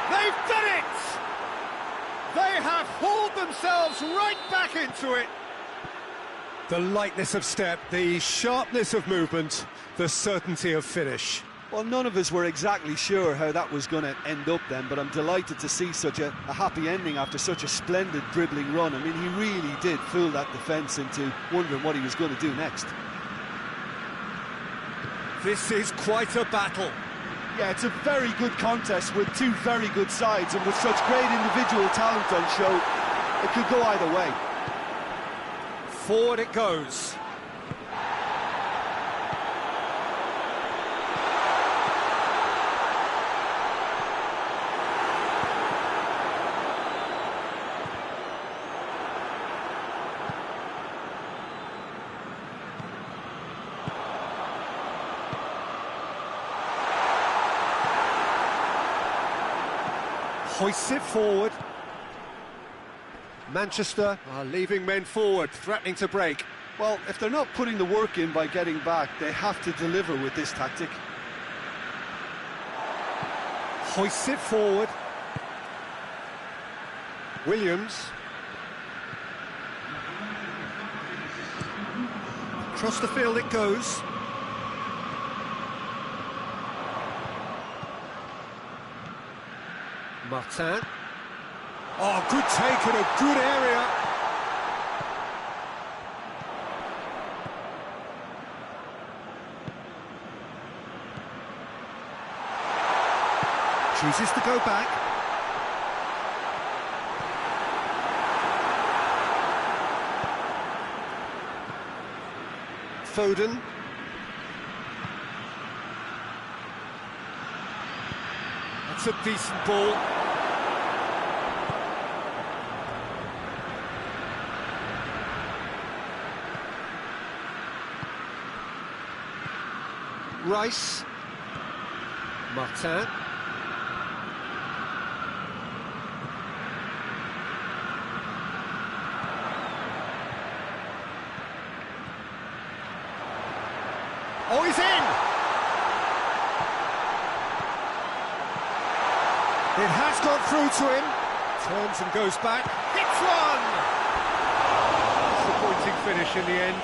They've done it! They have hauled themselves right back into it. The lightness of step, the sharpness of movement, the certainty of finish. Well, none of us were exactly sure how that was going to end up then, but I'm delighted to see such a happy ending after such a splendid dribbling run. I mean, he really did fool that defence into wondering what he was going to do next. This is quite a battle. Yeah, it's a very good contest with two very good sides, and with such great individual talent on show, it could go either way. Forward it goes. Hoists it forward. Manchester are leaving men forward, threatening to break. Well, if they're not putting the work in by getting back, they have to deliver with this tactic. Hoists it forward. Williams. Across the field it goes. Martin. Oh, good take in a good area. Chooses to go back. Foden. That's a decent ball. Rice. Martin. Oh, he's in! It has gone through to him. Turns and goes back. Hits one! Disappointing finish in the end.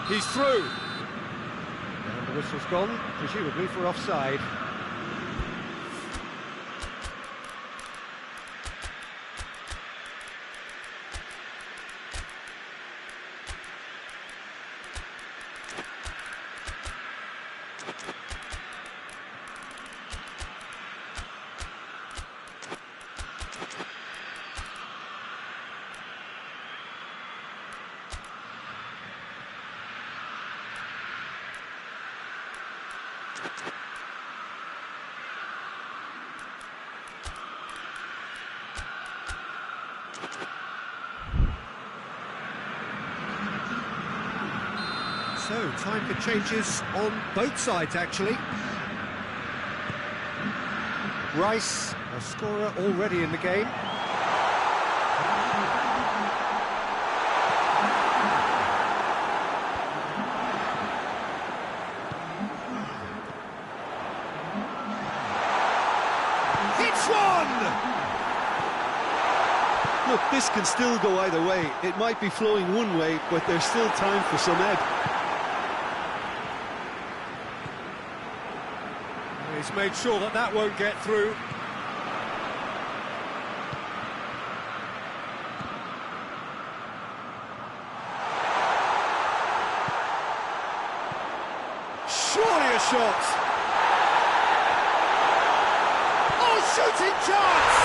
He's through. And the whistle's gone, presumably for offside. So, time for changes on both sides, actually. Rice, a scorer already in the game. Hits one! Look, this can still go either way. It might be flowing one way, but there's still time for some ebb. He's made sure that that won't get through. Surely a shot. Oh, shooting chance!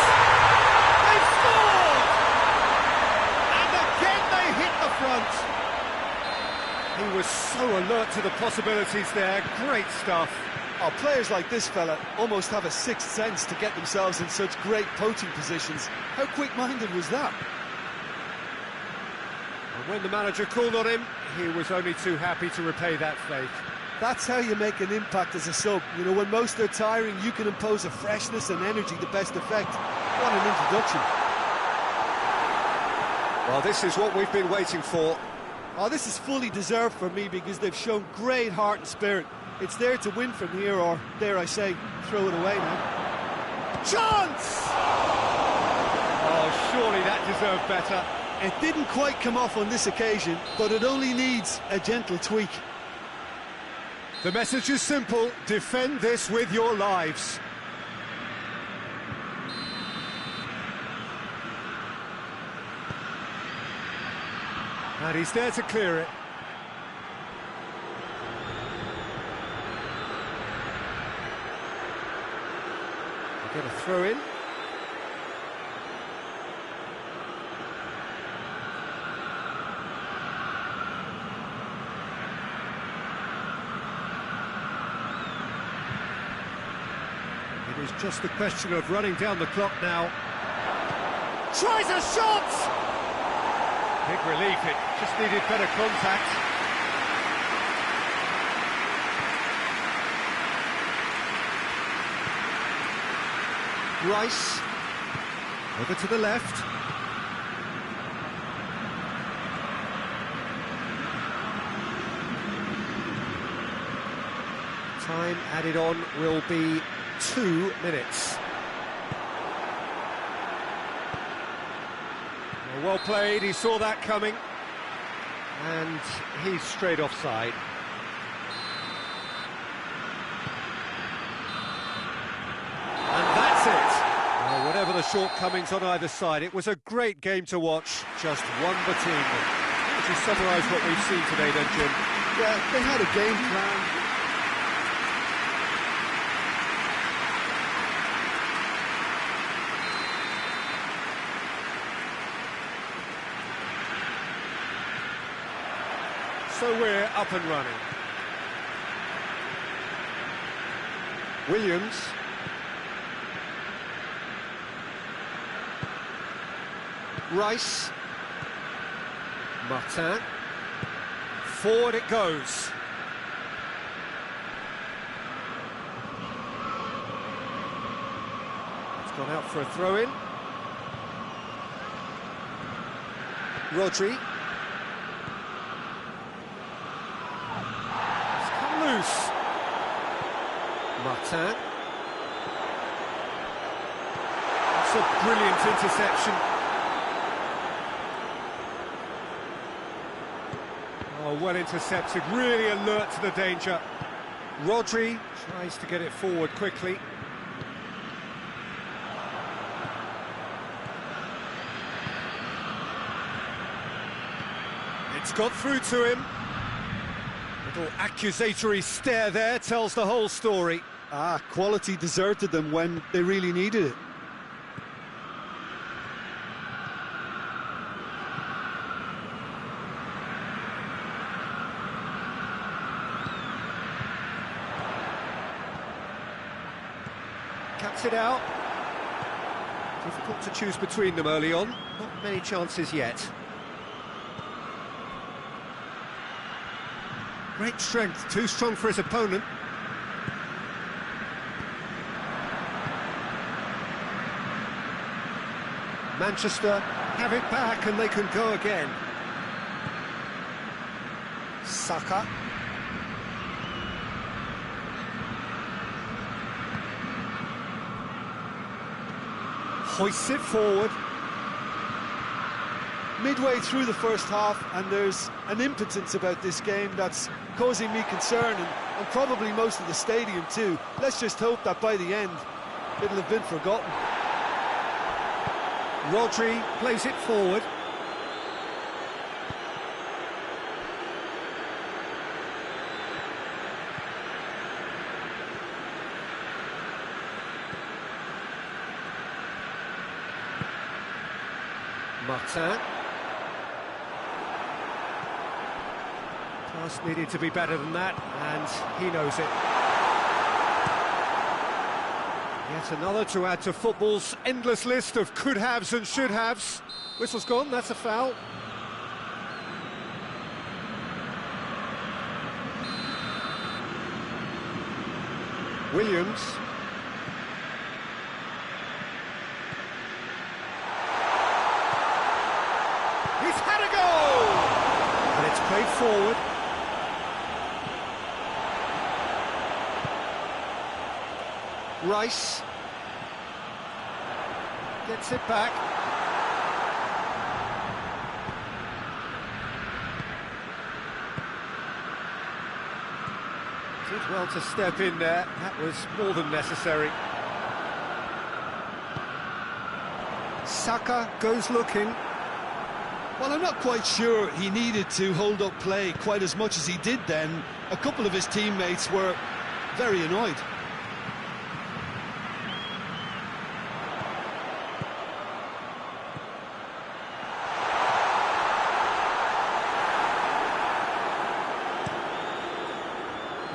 They've scored! And again they hit the front. He was so alert to the possibilities there. Great stuff. Oh, players like this fella almost have a sixth sense to get themselves in such great poaching positions. How quick-minded was that? And when the manager called on him, he was only too happy to repay that faith. That's how you make an impact as a sub. You know, when most are tiring, you can impose a freshness and energy to best effect. What an introduction. Well, this is what we've been waiting for. Oh, this is fully deserved for me because they've shown great heart and spirit. It's there to win from here, or, dare I say, throw it away now. Chance! Oh, surely that deserved better. It didn't quite come off on this occasion, but it only needs a gentle tweak. The message is simple: defend this with your lives. And he's there to clear it. Get a throw in. It is just a question of running down the clock now. Tries a shot! Big relief, it just needed better contact. Rice, over to the left. Time added on will be 2 minutes. Well played, he saw that coming. And he's straight offside. Whatever the shortcomings on either side, it was a great game to watch. Just one between them. Would you summarise what we've seen today then, Jim? Yeah, they had a game plan. So we're up and running. Williams. Rice, Martin, forward it goes. It's gone out for a throw-in. Rodri. It's come loose. Martin. It's a brilliant interception. Oh, well intercepted, really alert to the danger. Rodri tries to get it forward quickly. It's got through to him. Little accusatory stare there tells the whole story. Quality deserted them when they really needed it. Cuts it out. Difficult to choose between them early on. Not many chances yet. Great strength, too strong for his opponent. Manchester have it back and they can go again. Saka. Hoists it forward. Midway through the first half, and there's an impotence about this game that's causing me concern, and probably most of the stadium too. Let's just hope that by the end it'll have been forgotten. Rodri plays it forward. Martin. Pass needed to be better than that, and he knows it. Yet another to add to football's endless list of could-haves and should-haves. Whistle's gone, that's a foul. Williams. He's had a goal! And it's played forward. Rice. Gets it back. Did well to step in there. That was more than necessary. Saka goes looking. Well, I'm not quite sure he needed to hold up play quite as much as he did then. A couple of his teammates were very annoyed.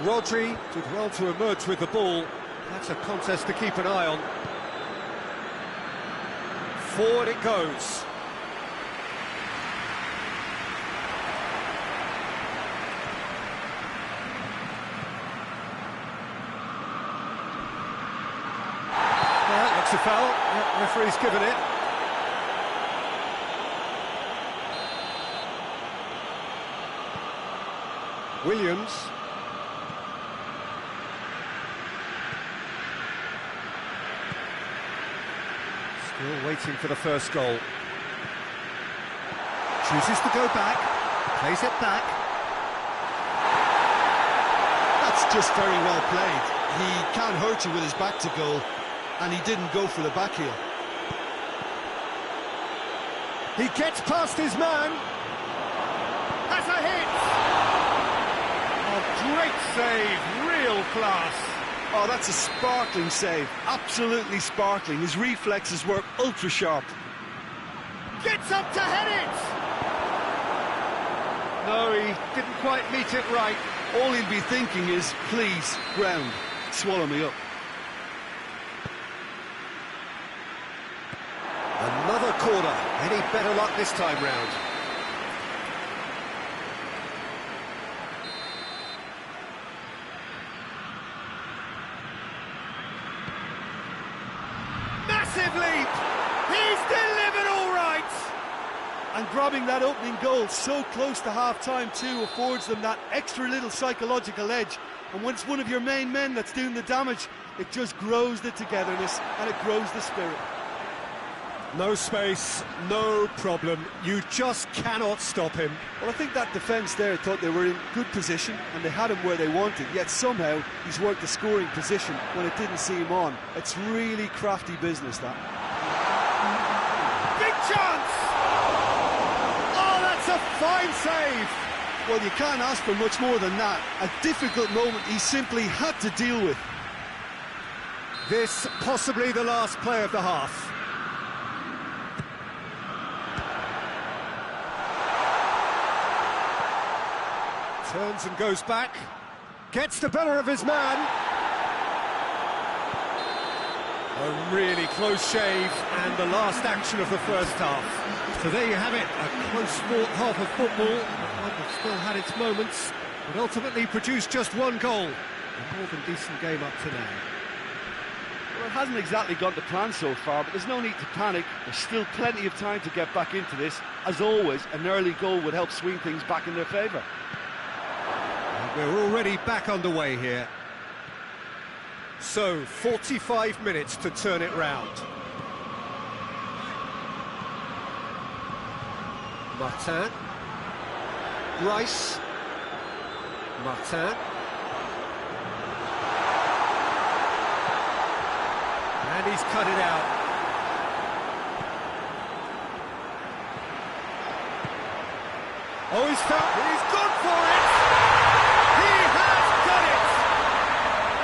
Rodri did well to emerge with the ball. That's a contest to keep an eye on. Forward it goes. That looks a foul. The referee's given it. Williams. Still waiting for the first goal. Chooses to go back, plays it back. That's just very well played. He can't hurt you with his back to goal, and he didn't go for the back heel. He gets past his man. That's a hit! Oh, great save, real class. Oh, that's a sparkling save. Absolutely sparkling. His reflexes were ultra sharp. Gets up to head it! No, he didn't quite meet it right. All he'll be thinking is, please, ground, swallow me up. Another corner. Any better luck this time round? Massive leap! He's delivered all right! And grabbing that opening goal so close to half-time too affords them that extra little psychological edge. And when it's one of your main men that's doing the damage, it just grows the togetherness and it grows the spirit. No space, no problem. You just cannot stop him. Well, I think that defence there thought they were in good position and they had him where they wanted, yet somehow he's worked the scoring position when it didn't see him on. It's really crafty business, that. Big chance! Oh, that's a fine save! Well, you can't ask for much more than that. A difficult moment he simply had to deal with. This possibly the last play of the half. Turns and goes back. Gets the better of his man. A really close shave and the last action of the first half. So there you have it, a close-fought half of football. One that still had its moments, but ultimately produced just one goal. A more than decent game up to now. Well, it hasn't exactly gone to plan so far, but there's no need to panic. There's still plenty of time to get back into this. As always, an early goal would help swing things back in their favour. We're already back underway here. So, 45 minutes to turn it round. Martin. Rice. Martin. And he's cut it out. Oh, he's gone for it! He has done it!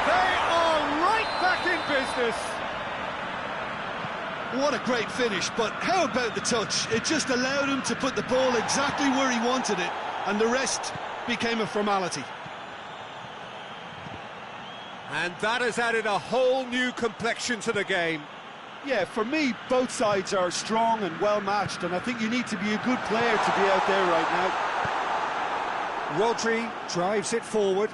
They are right back in business! What a great finish, but how about the touch? It just allowed him to put the ball exactly where he wanted it, and the rest became a formality. And that has added a whole new complexion to the game. Yeah, for me, both sides are strong and well-matched, and I think you need to be a good player to be out there right now. Rodri drives it forward.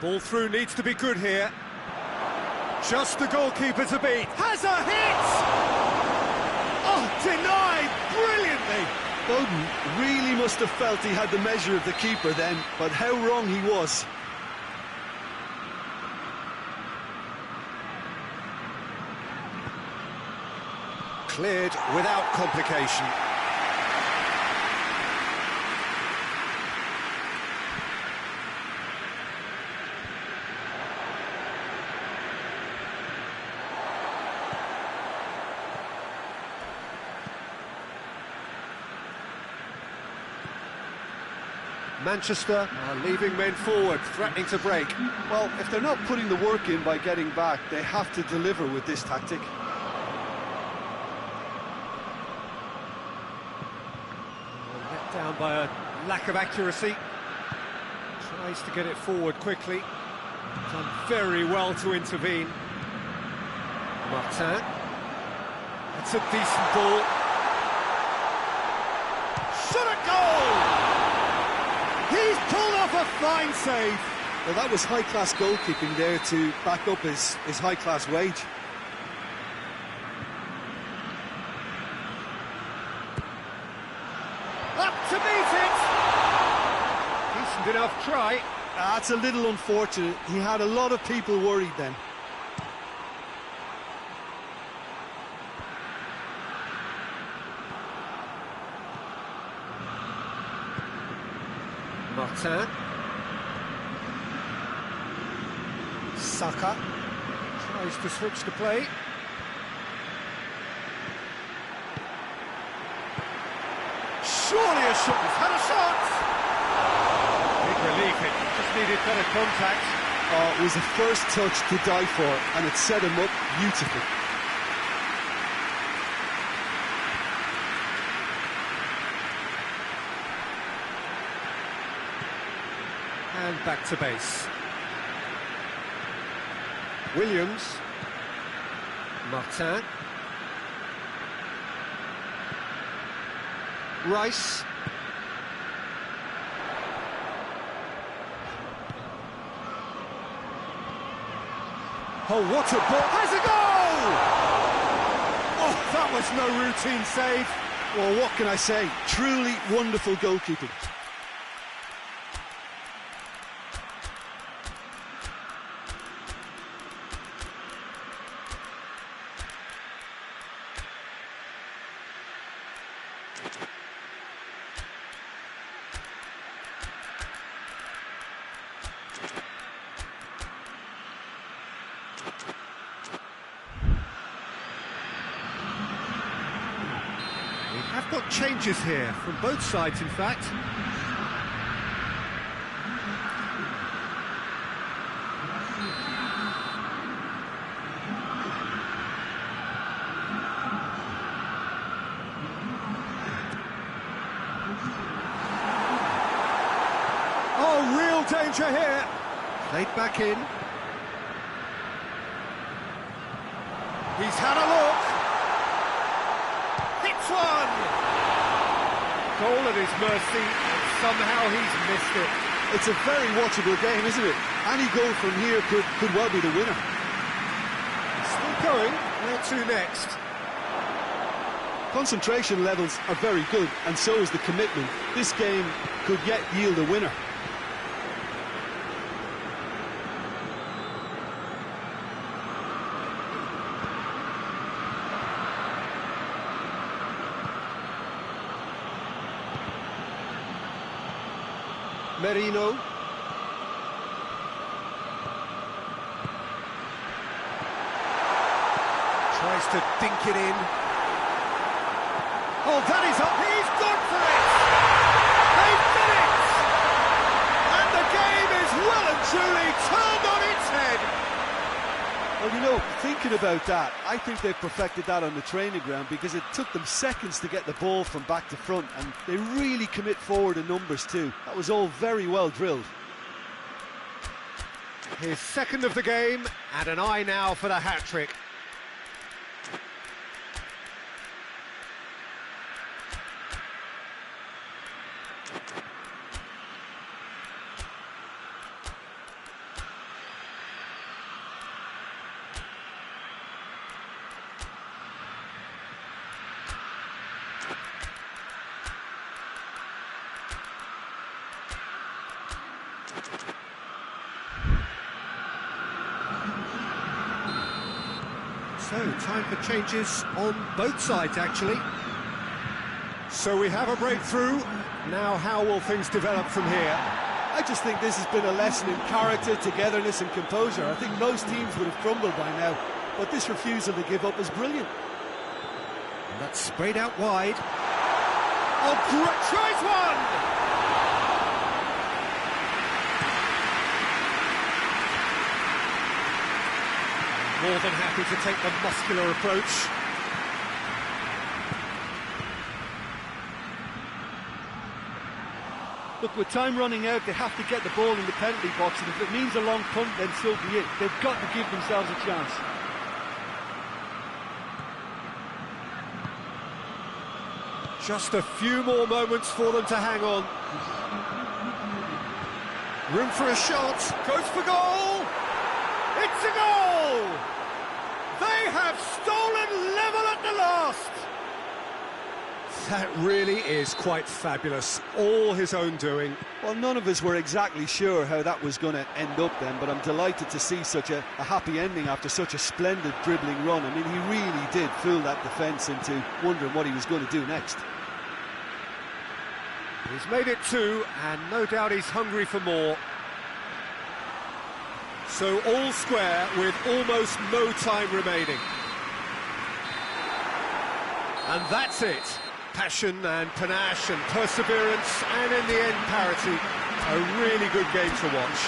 Ball through needs to be good here. Just the goalkeeper to beat. Has a hit! Oh, denied brilliantly! Doan really must have felt he had the measure of the keeper then, but how wrong he was. Cleared without complication. Manchester are leaving men forward, threatening to break. Well, if they're not putting the work in by getting back, they have to deliver with this tactic. Let down by a lack of accuracy. Tries to get it forward quickly. Done very well to intervene. Martin. It's a decent ball. Shot at goal! He's pulled off a fine save. Well, that was high-class goalkeeping there to back up his high-class wage. Up to meet it! Decent enough try. That's a little unfortunate. He had a lot of people worried then. Martin. Saka tries to switch the play. Surely a shot. He's had a shot. Big relief. It just needed better contact. Oh, it was the first touch to die for, and it set him up beautifully. And back to base. Williams. Martin. Rice. Oh, what a ball! Has a goal! Oh, that was no routine save. Well, what can I say? Truly wonderful goalkeeping. We have got changes here from both sides, in fact. Oh, real danger here. Played back in. He's had a look. Hits one. Goal at his mercy, and somehow he's missed it. It's a very watchable game, isn't it? Any goal from here could well be the winner. Still going. Where to next? Concentration levels are very good, and so is the commitment. This game could yet yield a winner. Merino. Tries to dink it in. Oh, that is up. He's gone for it! They've done it! And the game is well and truly turned on its head. Well, you know, thinking about that, I think they've perfected that on the training ground because it took them seconds to get the ball from back to front, and they really commit forward in numbers too. That was all very well drilled. His second of the game, and an eye now for the hat-trick. So, time for changes on both sides, actually. So we have a breakthrough. Now, how will things develop from here? I just think this has been a lesson in character, togetherness and composure. I think most teams would have crumbled by now, but this refusal to give up is brilliant. And that's sprayed out wide. Oh, great choice one! More than happy to take the muscular approach. Look, with time running out, they have to get the ball in the penalty box, and if it means a long punt, then so be it. They've got to give themselves a chance. Just a few more moments for them to hang on. Room for a shot. Goes for goal. It's a goal! They have stolen level at the last! That really is quite fabulous. All his own doing. Well, none of us were exactly sure how that was going to end up then, but I'm delighted to see such a happy ending after such a splendid dribbling run. I mean, he really did fool that defence into wondering what he was going to do next. He's made it 2, and no doubt he's hungry for more. So all square with almost no time remaining. And that's it. Passion and panache and perseverance, and in the end parity. A really good game to watch.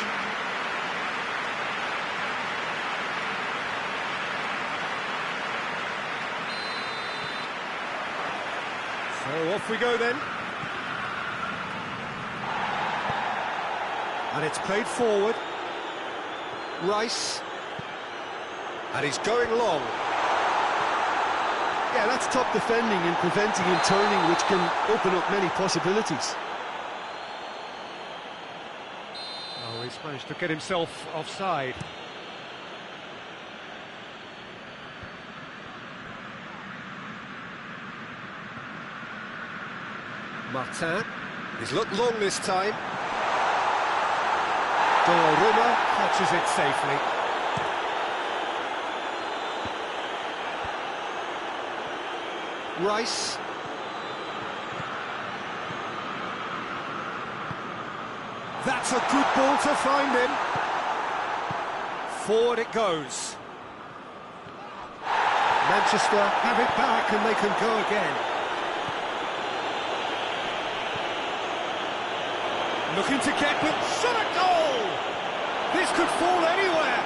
So off we go then. And it's played forward. Rice. And he's going long. Yeah, that's top defending and preventing him turning, which can open up many possibilities. Oh, he's managed to get himself offside. Martin. He's looked long this time. Doan catches it safely. Rice. That's a good ball to find him. Forward it goes. Manchester have it back and they can go again. Looking to get, but shot a goal! This could fall anywhere.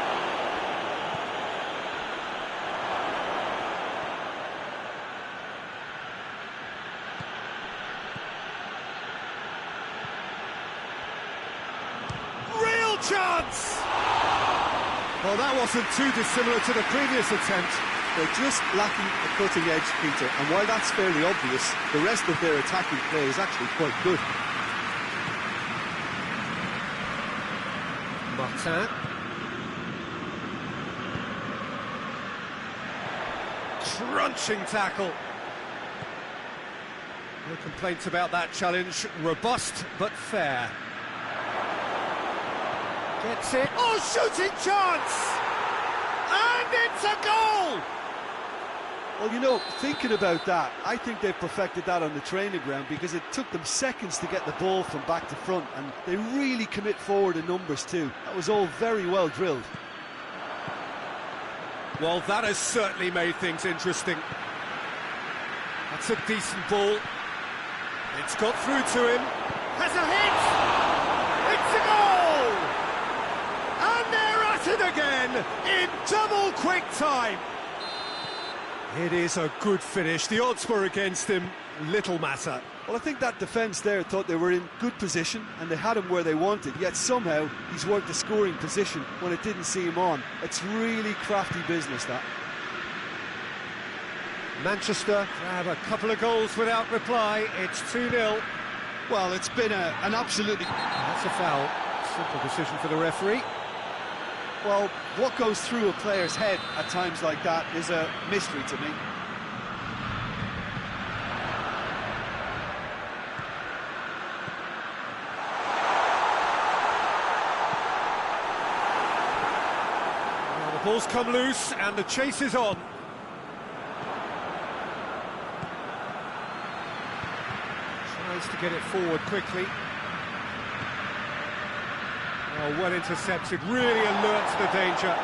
Real chance! Well, that wasn't too dissimilar to the previous attempt. They're just lacking a cutting edge, Peter, and while that's fairly obvious, the rest of their attacking play is actually quite good. Martin. Crunching tackle. No complaints about that challenge. Robust but fair. Gets it. Oh, shooting chance! And it's a goal! Well, you know, thinking about that, I think they've perfected that on the training ground because it took them seconds to get the ball from back to front, and they really commit forward in numbers too. That was all very well drilled. Well, that has certainly made things interesting. That's a decent ball. It's got through to him. Has a hit! It's a goal! And they're at it again in double quick time. It is a good finish. The odds were against him. Little matter. Well, I think that defence there thought they were in good position and they had him where they wanted, yet somehow he's worked a scoring position when it didn't see him on. It's really crafty business, that. Manchester grab a couple of goals without reply. It's 2-0. Well, it's been an absolutely... That's a foul. Simple decision for the referee. Well, what goes through a player's head at times like that is a mystery to me. Now the ball's come loose and the chase is on. get it forward quickly. Oh, well intercepted, really alerts the danger.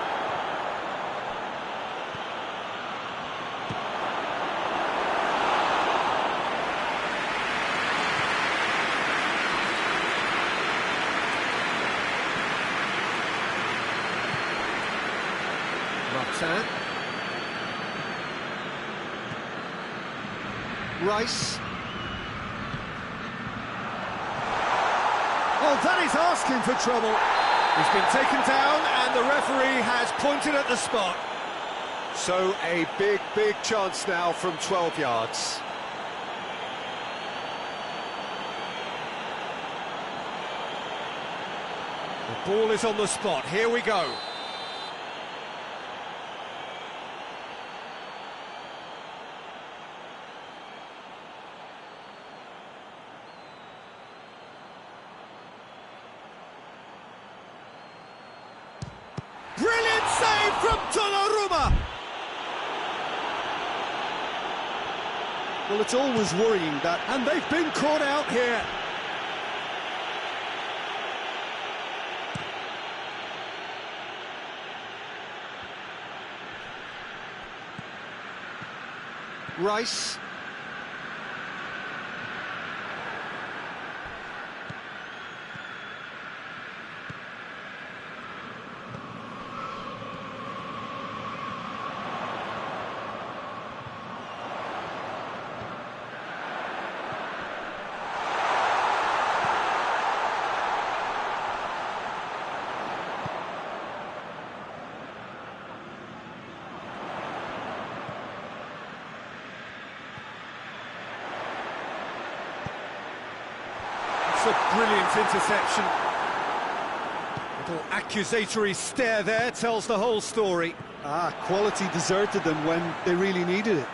P.Tan. Rice. Oh, that is asking for trouble. He's been taken down and the referee has pointed at the spot. So a big chance now from 12 yards. The ball is on the spot, here we go. Brilliant save from Donnarumma! Well, it's always worrying that... And they've been caught out here. Rice. A brilliant interception. Little accusatory stare there tells the whole story. Quality deserted them when they really needed it.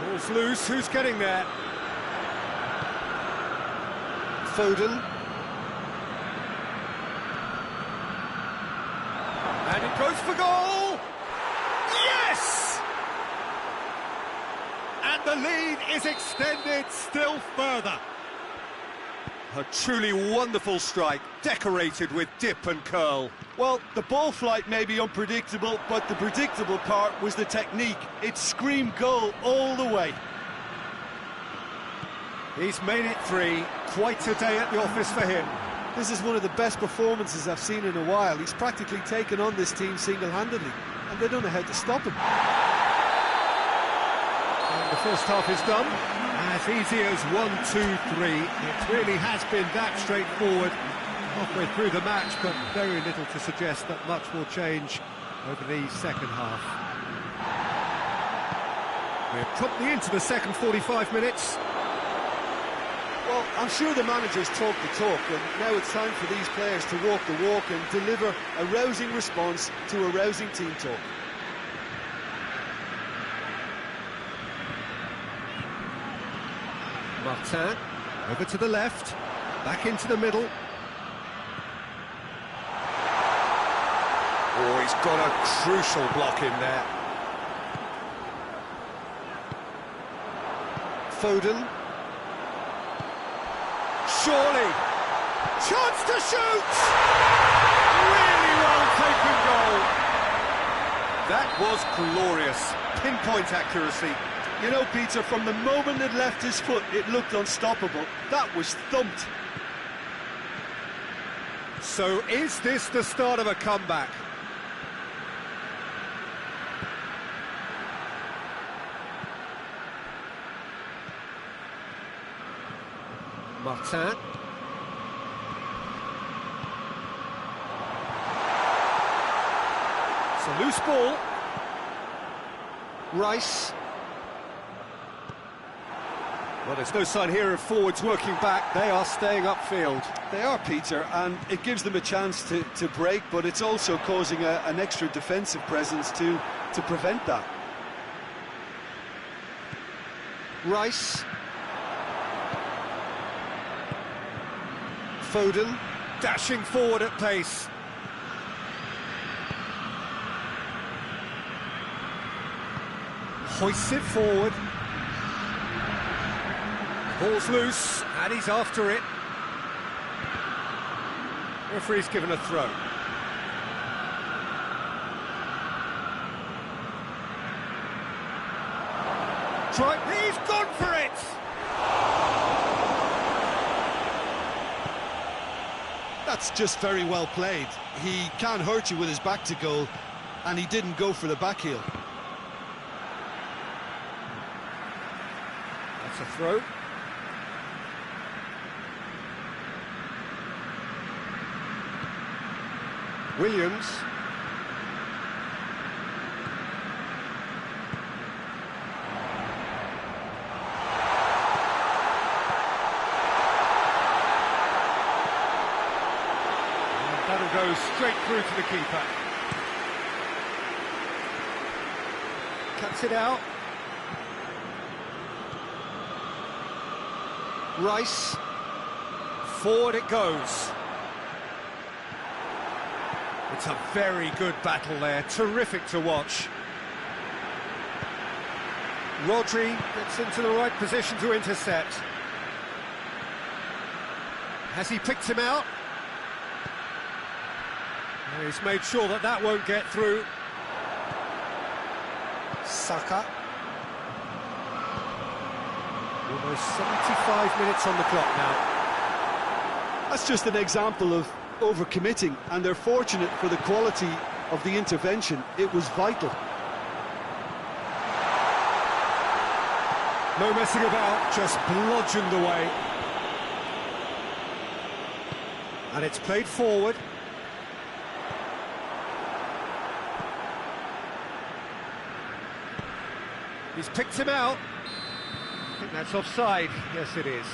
Ball's loose, who's getting there? Foden. And it goes for goal! Yes! And the lead is extended still further. A truly wonderful strike, decorated with dip and curl. Well, the ball flight may be unpredictable, but the predictable part was the technique. It screamed goal all the way. He's made it 3, quite a day at the office for him. This is one of the best performances I've seen in a while. He's practically taken on this team single-handedly, and they don't know how to stop him. And the first half is done. As easy as 1, 2, 3. It really has been that straightforward halfway through the match, but very little to suggest that much will change over the second half. We're promptly into the second 45 minutes. Well, I'm sure the managers talk the talk, and now it's time for these players to walk the walk and deliver a rousing response to a rousing team talk. P.Tan, over to the left, back into the middle. Oh, he's got a crucial block in there. Foden. Surely, chance to shoot! Really well taken goal. That was glorious, pinpoint accuracy. You know, Peter, from the moment it left his foot, it looked unstoppable. That was thumped. So is this the start of a comeback? P.Tan. It's a loose ball. Rice. Well, there's no sign here of forwards working back. They are staying upfield. They are, Peter, and it gives them a chance to break, but it's also causing an extra defensive presence to prevent that. Rice. Foden. Dashing forward at pace. Hoists it forward. Ball's loose, and he's after it. Referee's given a throw. He's gone for it! That's just very well played. He can't hurt you with his back to goal, and he didn't go for the back heel. That's a throw. Williams. That'll go straight through to the keeper. Cuts it out. Rice. Forward it goes. It's a very good battle there, terrific to watch. Rodri gets into the right position to intercept. Has he picked him out? And he's made sure that that won't get through. Saka. Almost 75 minutes on the clock now. That's just an example of overcommitting, and they're fortunate for the quality of the intervention. It was vital. No messing about, just bludgeoned away. And it's played forward. He's picked him out. I think that's offside. Yes, it is.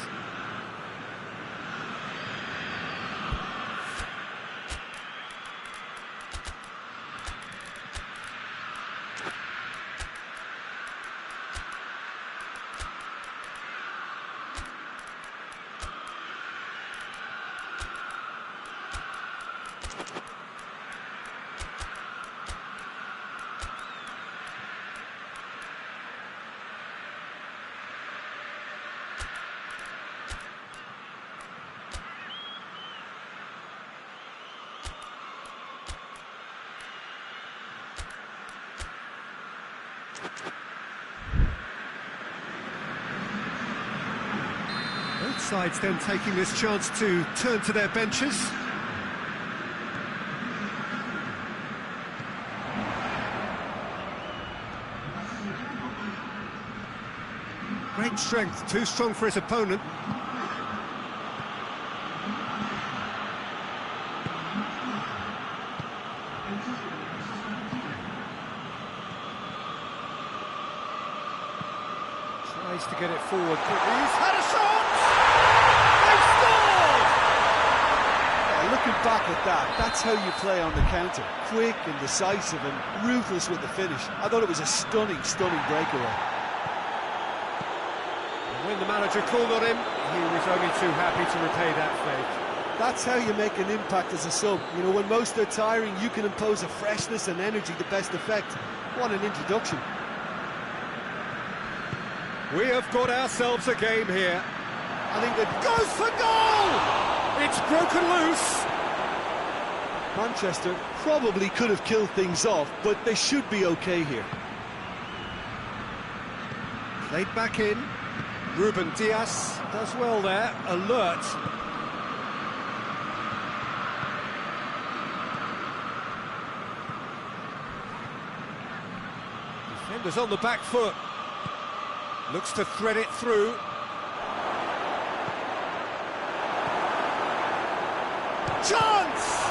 Both sides then taking this chance to turn to their benches. Great strength, too strong for his opponent. Tries to get it forward quickly. He's had a shot! They've scored! Yeah, looking back at that, that's how you play on the counter. Quick and decisive and ruthless with the finish. I thought it was a stunning, stunning breakaway. And when the manager called on him, he was only too happy to repay that favour. That's how you make an impact as a sub. You know, when most are tiring, you can impose a freshness and energy to best effect. What an introduction. We have got ourselves a game here. I think that Goes for goal! It's broken loose. Manchester probably could have killed things off, but they should be okay here. Played back in. Ruben Dias does well there, alert. Defenders on the back foot. Looks to thread it through. Chance!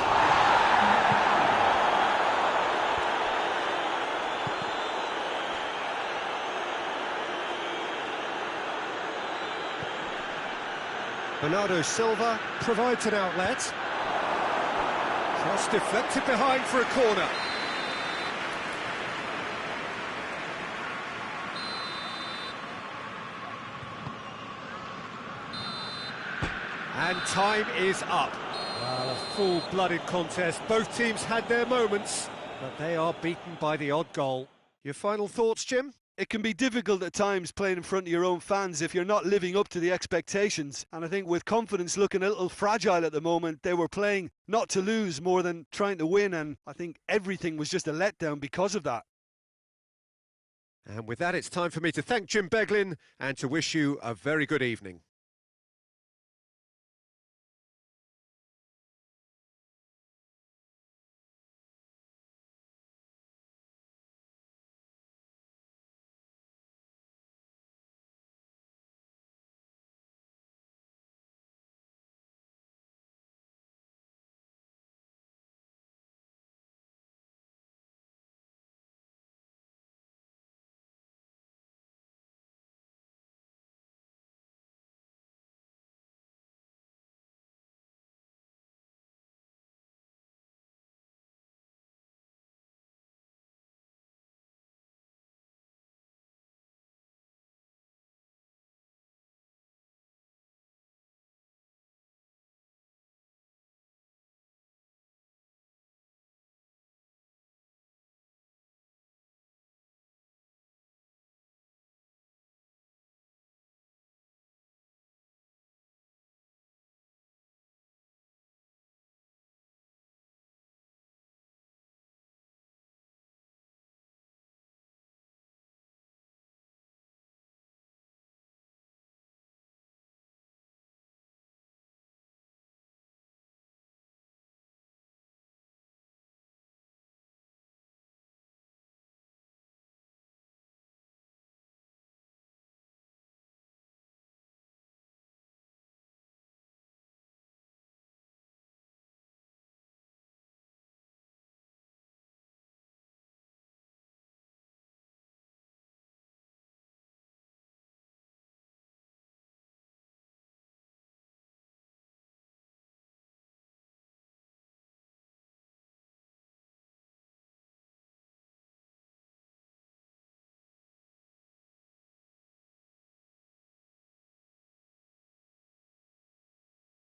Bernardo Silva provides an outlet. Cross deflected behind for a corner. And time is up. Well, a full-blooded contest. Both teams had their moments, but they are beaten by the odd goal. Your final thoughts, Jim? It can be difficult at times playing in front of your own fans if you're not living up to the expectations. And I think with confidence looking a little fragile at the moment, they were playing not to lose more than trying to win. And I think everything was just a letdown because of that. And with that, it's time for me to thank Jim Beglin and to wish you a very good evening.